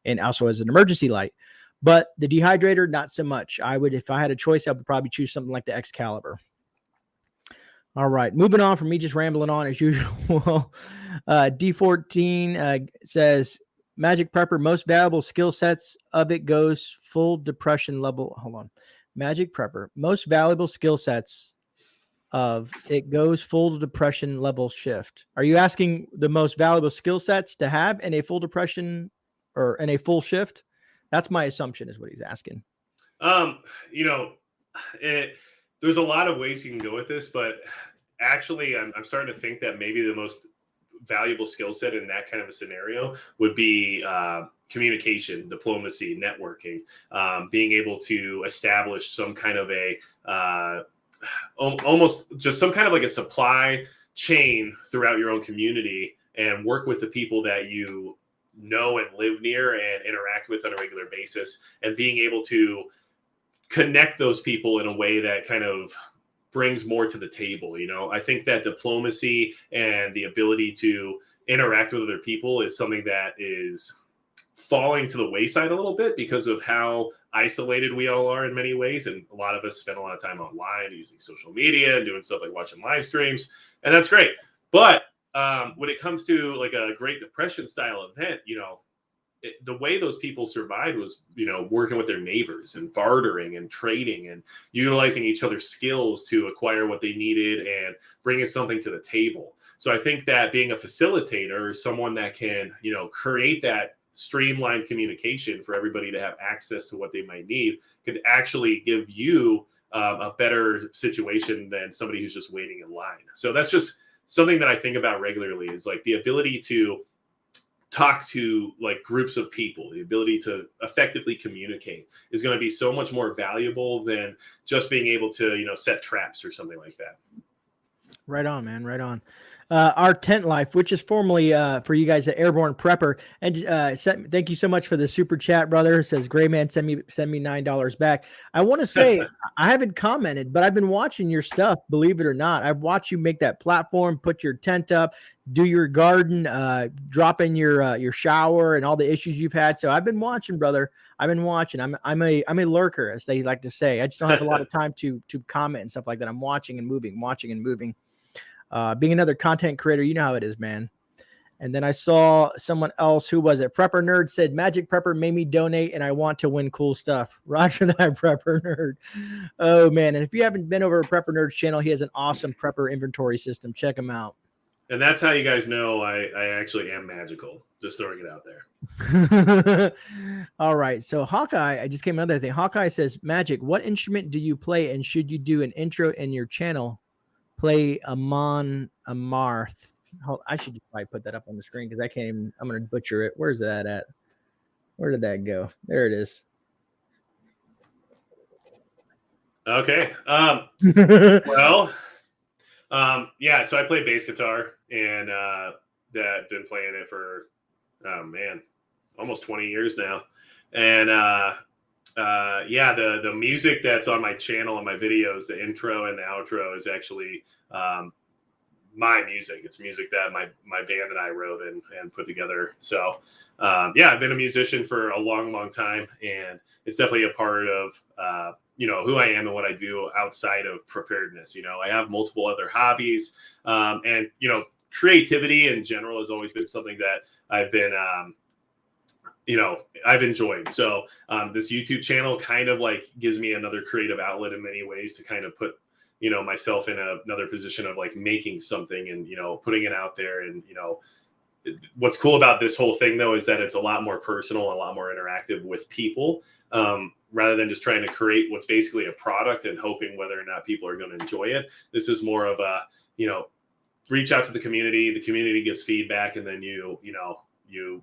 and also as an emergency light. But the dehydrator, not so much. I would, if I had a choice, I would probably choose something like the Excalibur. All right, moving on from me just rambling on as usual. D14 says, Magic Prepper, most valuable skill sets of it goes full depression level. Hold on. Magic Prepper, most valuable skill sets of it goes full depression level shift. Are you asking the most valuable skill sets to have in a full depression or in a full shift? That's my assumption is what he's asking. There's a lot of ways you can go with this, but actually I'm starting to think that maybe the most valuable skill set in that kind of a scenario would be communication, diplomacy, networking, being able to establish some kind of a almost just some kind of like a supply chain throughout your own community and work with the people that you know and live near and interact with on a regular basis, and being able to connect those people in a way that kind of brings more to the table. I think that diplomacy and the ability to interact with other people is something that is falling to the wayside a little bit because of how isolated we all are in many ways. And a lot of us spend a lot of time online using social media and doing stuff like watching live streams, and that's great. But when it comes to like a Great Depression style event, the way those people survived was, working with their neighbors and bartering and trading and utilizing each other's skills to acquire what they needed and bringing something to the table. So I think that being a facilitator, someone that can, create that streamlined communication for everybody to have access to what they might need, could actually give you a better situation than somebody who's just waiting in line. So that's just something that I think about regularly, is like the ability to talk to like groups of people, the ability to effectively communicate is going to be so much more valuable than just being able to, set traps or something like that. Right on, man. Right on. Our tent life, which is formerly for you guys, the Airborne Prepper, and thank you so much for the super chat, brother. It says GreyMan, send me $9 back. I want to say I haven't commented, but I've been watching your stuff. Believe it or not, I've watched you make that platform, put your tent up, do your garden, drop in your shower, and all the issues you've had. So I've been watching, brother. I've been watching. I'm a lurker, as they like to say. I just don't have a lot of time to comment and stuff like that. I'm watching and moving. Being another content creator, you know how it is, man. And then I saw someone else, who was it? Prepper Nerd said, Magic Prepper made me donate and I want to win cool stuff. Roger that, Prepper Nerd. Oh, man. And if you haven't been over to Prepper Nerd's channel, he has an awesome prepper inventory system. Check him out. And that's how you guys know I actually am magical. Just throwing it out there. All right. So Hawkeye, I just came another thing. Hawkeye says, Magic, what instrument do you play? And should you do an intro in your channel? Play Amon Amarth. I should just probably put that up on the screen because I can't even, I'm going to butcher it. Where's that at? Where did that go? There it is. Okay. Yeah, so I play bass guitar, and that been playing it for, almost 20 years now. And yeah, the music that's on my channel and my videos, the intro and the outro, is actually my music. It's music that my band and I wrote and put together. So yeah, I've been a musician for a long time, and it's definitely a part of who I am and what I do outside of preparedness. I have multiple other hobbies, and creativity in general has always been something that I've been I've enjoyed. So this YouTube channel kind of like gives me another creative outlet in many ways to kind of put, myself in another position of like making something and, putting it out there. And, what's cool about this whole thing though, is that it's a lot more personal, a lot more interactive with people, rather than just trying to create what's basically a product and hoping whether or not people are going to enjoy it. This is more of a, reach out to the community gives feedback, and then you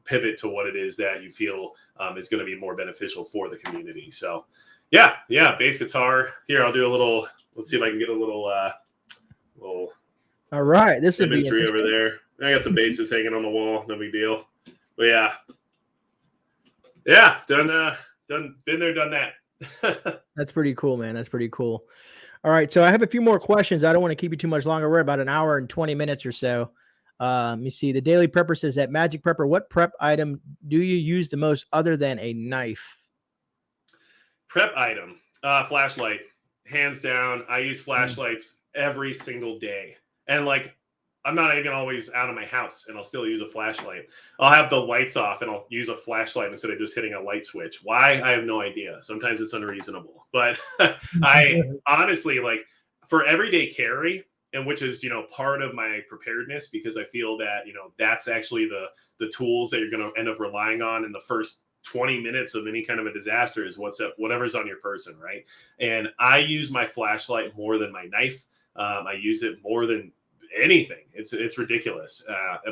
pivot to what it is that you feel is going to be more beneficial for the community. So yeah, bass guitar. Here, I'll do a little, let's see if I can get a little all right, this is imagery over there. I got some basses hanging on the wall, no big deal. But yeah, been there, done that. That's pretty cool, man. That's pretty cool. All right, so I have a few more questions. I don't want to keep you too much longer. We're about an hour and 20 minutes or so. Let me see. The Daily Prepper says that Magic Prepper, what prep item do you use the most other than a knife? Prep item, flashlight, hands down. I use flashlights every single day, and like I'm not even always out of my house, and I'll still use a flashlight. I'll have the lights off, and I'll use a flashlight instead of just hitting a light switch. Why? I have no idea. Sometimes it's unreasonable, but I honestly, like, for everyday carry, and which is, part of my preparedness, because I feel that, that's actually the tools that you're going to end up relying on in the first 20 minutes of any kind of a disaster is whatever's on your person, right? And I use my flashlight more than my knife. I use it more than anything. It's ridiculous,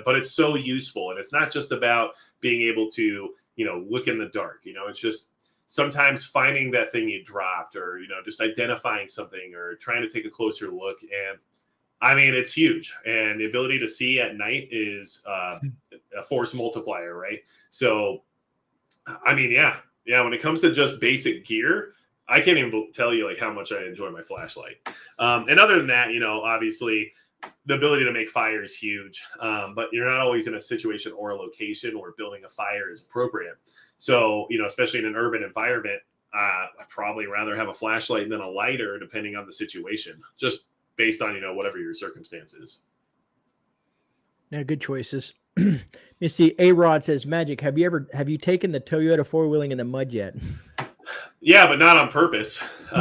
but it's so useful. And it's not just about being able to, look in the dark. It's just sometimes finding that thing you dropped, or, just identifying something, or trying to take a closer look. And I mean, it's huge, and the ability to see at night is a force multiplier, right? So, I mean, yeah. When it comes to just basic gear, I can't even tell you like how much I enjoy my flashlight. And other than that, obviously the ability to make fire is huge, but you're not always in a situation or a location where building a fire is appropriate. So, especially in an urban environment, I'd probably rather have a flashlight than a lighter, depending on the situation, just based on, whatever your circumstances. Yeah, good choices. You see, A-Rod says, Magic, have you taken the Toyota 4-wheeling in the mud yet? Yeah, but not on purpose. We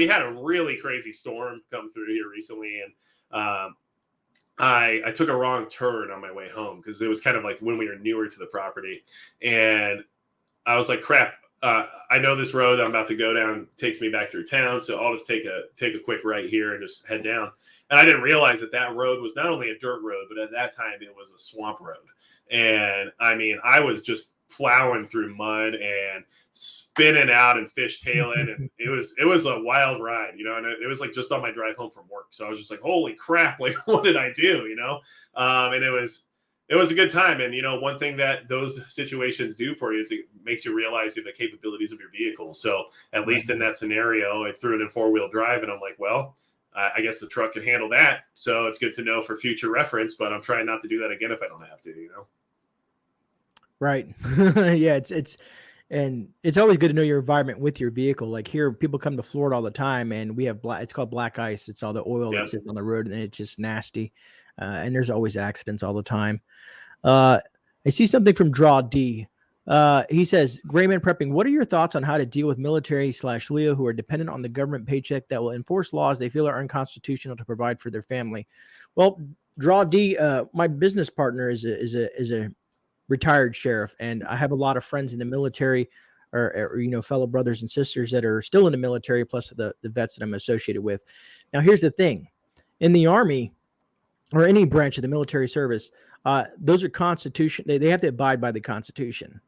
had a really crazy storm come through here recently, and I took a wrong turn on my way home because it was kind of like when we were newer to the property, and I was like, crap. I know this road I'm about to go down takes me back through town, so I'll just take a quick right here and just head down. And I didn't realize that road was not only a dirt road, but at that time it was a swamp road. And I mean, I was just plowing through mud and spinning out and fishtailing, and it was a wild ride, and it was like just on my drive home from work. So I was just like, holy crap, like what did I do, and it was a good time. And, one thing that those situations do for you is it makes you realize the capabilities of your vehicle. So at least in that scenario, I threw it in 4-wheel drive, and I'm like, well, I guess the truck can handle that. So it's good to know for future reference, but I'm trying not to do that again if I don't have to, Right. Yeah. It's always good to know your environment with your vehicle. Like here, people come to Florida all the time, and we have it's called black ice. It's all the oil that sits on the road, and it's just nasty. And there's always accidents all the time. I see something from Draw D. He says, GreyMan Prepping, what are your thoughts on how to deal with military/LEO who are dependent on the government paycheck that will enforce laws they feel are unconstitutional to provide for their family? Well, Draw D, my business partner is a retired sheriff, and I have a lot of friends in the military or fellow brothers and sisters that are still in the military, plus the vets that I'm associated with. Now, here's the thing. In the Army or any branch of the military service, those are constitution. They have to abide by the Constitution.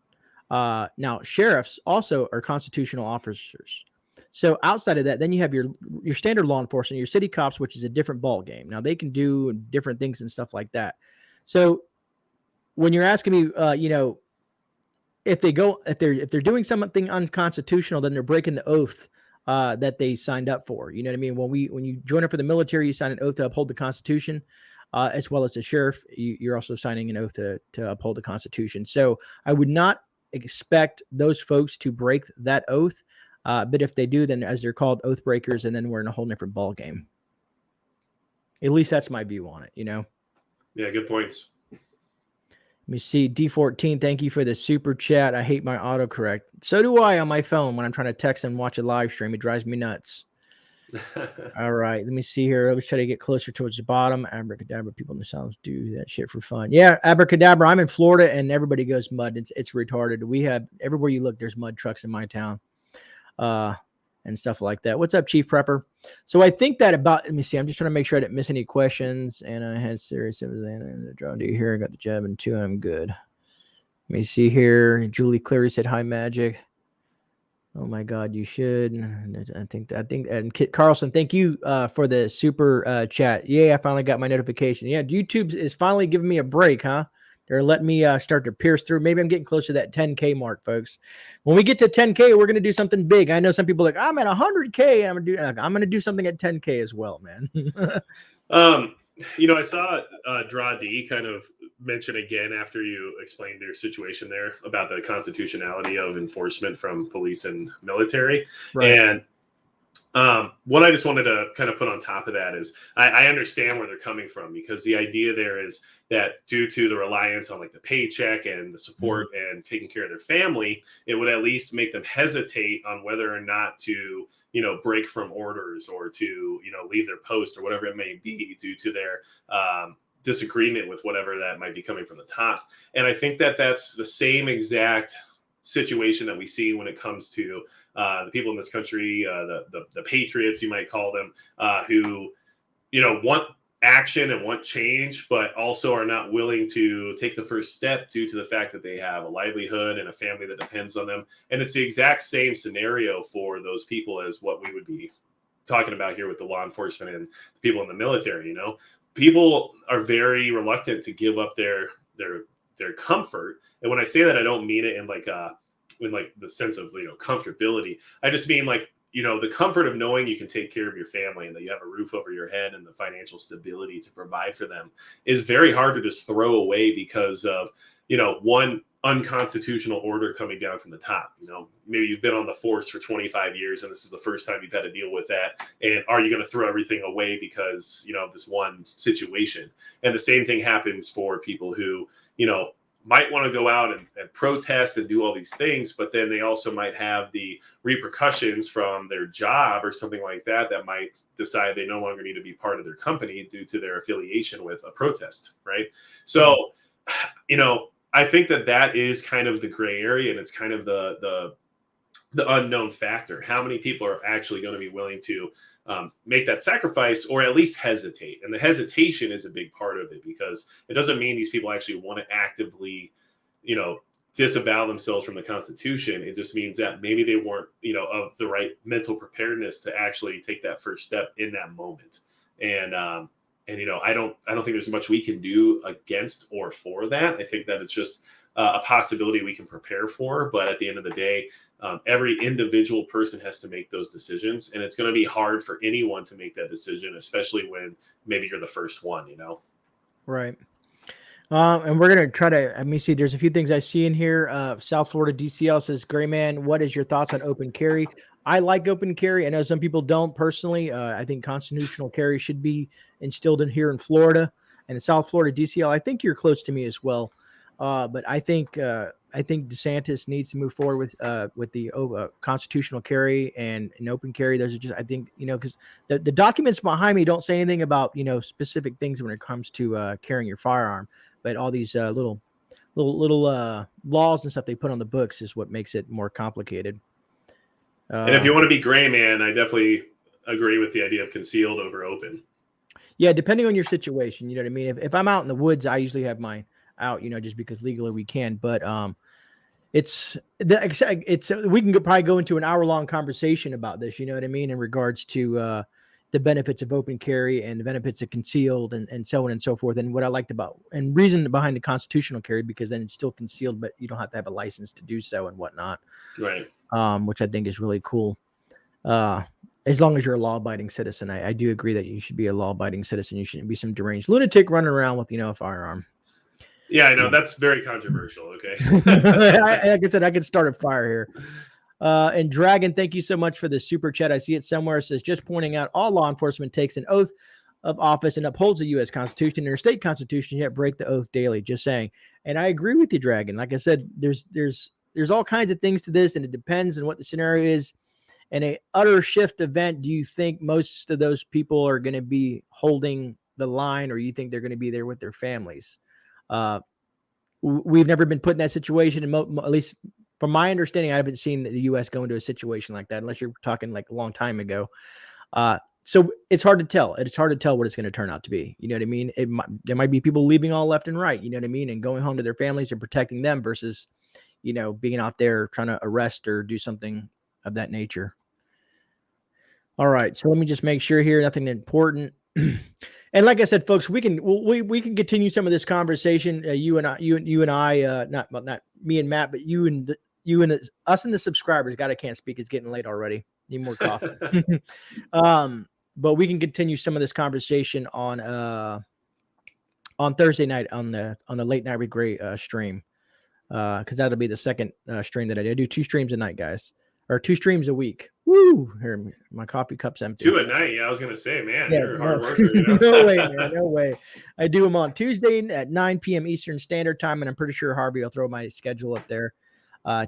Now, sheriffs also are constitutional officers. So outside of that, then you have your standard law enforcement, your city cops, which is a different ball game. Now they can do different things and stuff like that. So when you're asking me, if they're doing something unconstitutional, then they're breaking the oath that they signed up for. You know what I mean? When you join up for the military, you sign an oath to uphold the Constitution, as well as the sheriff. You're also signing an oath to uphold the Constitution. So I would not expect those folks to break that oath. But if they do, then as they're called oath breakers, and then we're in a whole different ball game. At least that's my view on it. Yeah, good points. Let me see. D14, thank you for the super chat. I hate my autocorrect. So do I on my phone when I'm trying to text and watch a live stream. It drives me nuts. All right. Let me see here. Let's try to get closer towards the bottom. Abracadabra. People in the South do that shit for fun. Yeah, abracadabra. I'm in Florida, and everybody goes mud. It's retarded. We have, everywhere you look, there's mud trucks in my town. And stuff like that. What's up, Chief Prepper? So I think that about, let me see, I'm just trying to make sure I didn't miss any questions. And I had serious draw do here. I got the jab and 2. I'm good. Let me see here. Julie Cleary said, hi, Magic. Oh my God, you should. I think, and Kit Carlson, thank you for the super chat. Yeah, I finally got my notification. Yeah, YouTube is finally giving me a break, huh? They're letting me start to pierce through. Maybe I'm getting close to that 10K mark, folks. When we get to 10K, we're going to do something big. I know some people are like, I'm at 100K. I'm going to do something at 10K as well, man. I saw Draw D kind of mention again after you explained your situation there about the constitutionality of enforcement from police and military. Right. And what I just wanted to kind of put on top of that is I understand where they're coming from, because the idea there is that due to the reliance on like the paycheck and the support and taking care of their family, it would at least make them hesitate on whether or not to, break from orders or to, leave their post or whatever it may be due to their disagreement with whatever that might be coming from the top. And I think that that's the same exact situation that we see when it comes to the people in this country, the patriots, you might call them, who, want action and want change, but also are not willing to take the first step due to the fact that they have a livelihood and a family that depends on them. And it's the exact same scenario for those people as what we would be talking about here with the law enforcement and people in the military. You know, people are very reluctant to give up their comfort. And when I say that, I don't mean it in like the sense of, you know, comfortability. I just mean like, you know, the comfort of knowing you can take care of your family and that you have a roof over your head and the financial stability to provide for them is very hard to just throw away because of, you know, one unconstitutional order coming down from the top. You know, maybe you've been on the force for 25 years and this is the first time you've had to deal with that. And are you going to throw everything away because, you know, of this one situation? And the same thing happens for people who, you know, might want to go out and protest and do all these things, but then they also might have the repercussions from their job or something like that that might decide they no longer need to be part of their company due to their affiliation with a protest, right? So, you know, I think that is kind of the gray area, and it's kind of the unknown factor. How many people are actually going to be willing to make that sacrifice or at least hesitate? And the hesitation is a big part of it, because it doesn't mean these people actually want to actively, you know, disavow themselves from the Constitution. It just means that maybe they weren't, you know, of the right mental preparedness to actually take that first step in that moment. And you know, I don't think there's much we can do against or for that. I think that it's just a possibility we can prepare for. But at the end of the day, every individual person has to make those decisions, and it's going to be hard for anyone to make that decision, especially when maybe you're the first one, you know? Right. And we're going to try to, let me see, there's a few things I see in here. South Florida DCL says, GreyMan, what is your thoughts on open carry? I like open carry. I know some people don't personally. I think constitutional carry should be instilled in here in Florida, and in South Florida DCL. I think you're close to me as well. But I think DeSantis needs to move forward with the constitutional carry and an open carry. Those are just, I think, you know, because the documents behind me don't say anything about, you know, specific things when it comes to carrying your firearm, but all these little laws and stuff they put on the books is what makes it more complicated. And if you want to be GreyMan, I definitely agree with the idea of concealed over open. Yeah, depending on your situation, you know what I mean. If I'm out in the woods, I usually have mine out, you know, just because legally we can. But it's we can probably go into an hour-long conversation about this, you know what I mean, in regards to the benefits of open carry and the benefits of concealed and so on and so forth. And what I liked about and reason behind the constitutional carry, because then it's still concealed, but you don't have to have a license to do so and whatnot. Right. Which I think is really cool. As long as you're a law-abiding citizen. I do agree that you should be a law-abiding citizen. You shouldn't be some deranged lunatic running around with, you know, a firearm. Yeah, I know. That's very controversial. Okay. Like I said, I could start a fire here. And Dragon, thank you so much for the super chat. I see it somewhere. It says, just pointing out, all law enforcement takes an oath of office and upholds the U.S. Constitution and their state constitution, yet break the oath daily. Just saying. And I agree with you, Dragon. Like I said, there's all kinds of things to this, and it depends on what the scenario is. And a utter shift event, do you think most of those people are going to be holding the line, or you think they're going to be there with their families? We've never been put in that situation, and at least from my understanding, I haven't seen the U.S. go into a situation like that, unless you're talking like a long time ago. So it's hard to tell. It's hard to tell what it's going to turn out to be. You know what I mean? There might be people leaving all left and right, you know what I mean, and going home to their families and protecting them versus, you know, being out there trying to arrest or do something of that nature. All right, so let me just make sure here, nothing important. And like I said, folks, we can continue some of this conversation. You and I, not me and Matt, but you and us and the subscribers. God, I can't speak. It's getting late already. Need more coffee. But we can continue some of this conversation on Thursday night on the Late Night with Grey stream, because that'll be the second stream that I do. I do 2 streams a night, guys, or 2 streams a week. Woo! Here, my coffee cup's empty. 2 at night. Yeah, I was gonna say, man, you're a hard worker. You know? No way, man. No way. I do them on Tuesday at 9 p.m. Eastern Standard Time, and I'm pretty sure Harvey will throw my schedule up there.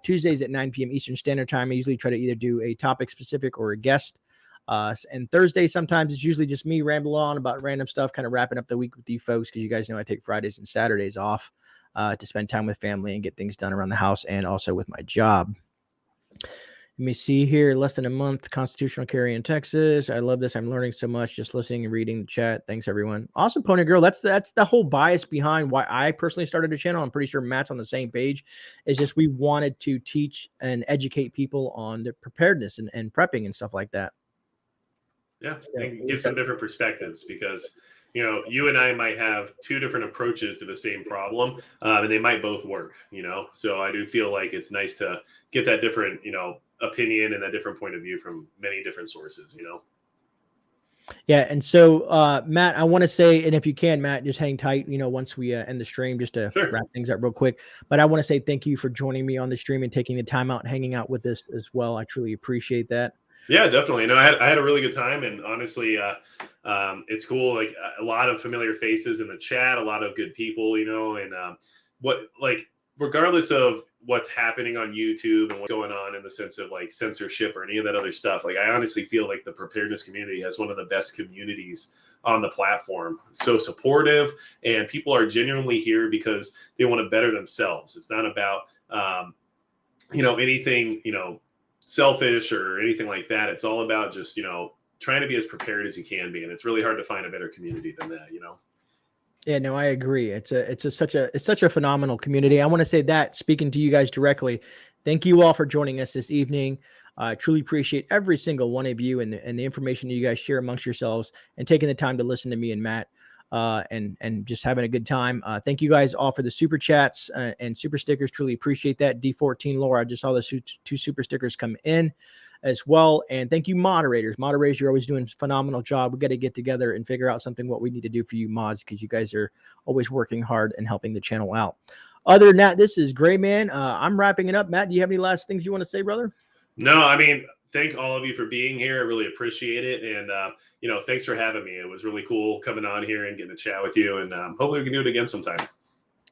Tuesdays at 9 p.m. Eastern Standard Time. I usually try to either do a topic specific or a guest. And Thursday, sometimes it's usually just me rambling on about random stuff, kind of wrapping up the week with you folks, because you guys know I take Fridays and Saturdays off to spend time with family and get things done around the house and also with my job. Let me see here. Less than a month. Constitutional carry in Texas. I love this. I'm learning so much just listening and reading the chat. Thanks, everyone. Awesome, Pony Girl. That's the whole bias behind why I personally started a channel. I'm pretty sure Matt's on the same page. It's just we wanted to teach and educate people on the preparedness and prepping and stuff like that. Yeah, So, and give some different perspectives because, you know, you and I might have two different approaches to the same problem, and they might both work, you know. So I do feel like it's nice to get that different, you know, opinion and a different point of view from many different sources, you know. Yeah. And so, Matt, I want to say, and if you can, Matt, just hang tight, you know, once we end the stream, just to Sure. wrap things up real quick. But I want to say thank you for joining me on the stream and taking the time out and hanging out with us as well. I truly appreciate that. Yeah, definitely. No, I had a really good time, and honestly, it's cool. Like a lot of familiar faces in the chat, a lot of good people, you know, and what like regardless of what's happening on YouTube and what's going on in the sense of like censorship or any of that other stuff, like I honestly feel like the preparedness community has one of the best communities on the platform. It's so supportive, and people are genuinely here because they want to better themselves. It's not about you know, anything, you know, selfish or anything like that. It's all about just, you know, trying to be as prepared as you can be. And it's really hard to find a better community than that, you know? Yeah, no, I agree. It's such a phenomenal community. I want to say that, speaking to you guys directly, thank you all for joining us this evening. I truly appreciate every single one of you and the information that you guys share amongst yourselves and taking the time to listen to me and Matt, and just having a good time. Thank you guys all for the super chats and super stickers. Truly appreciate that. D14 Laura, I just saw the two super stickers come in as well. And thank you, moderators. Moderators, you're always doing a phenomenal job. We got to get together and figure out something what we need to do for you mods, because you guys are always working hard and helping the channel out. Other than that, this is GreyMan. I'm wrapping it up. Matt, do you have any last things you want to say, brother? No, I mean, thank all of you for being here. I really appreciate it. And, you know, thanks for having me. It was really cool coming on here and getting to chat with you. And hopefully we can do it again sometime.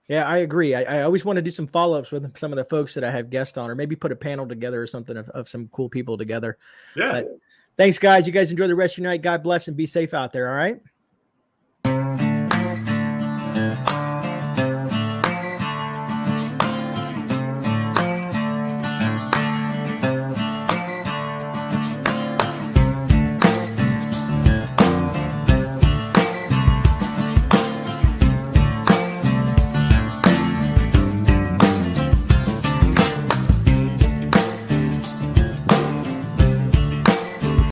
Yeah, I agree. I always want to do some follow-ups with some of the folks that I have guests on, or maybe put a panel together or something of some cool people together. Yeah. But thanks, guys. You guys enjoy the rest of your night. God bless and be safe out there. All right.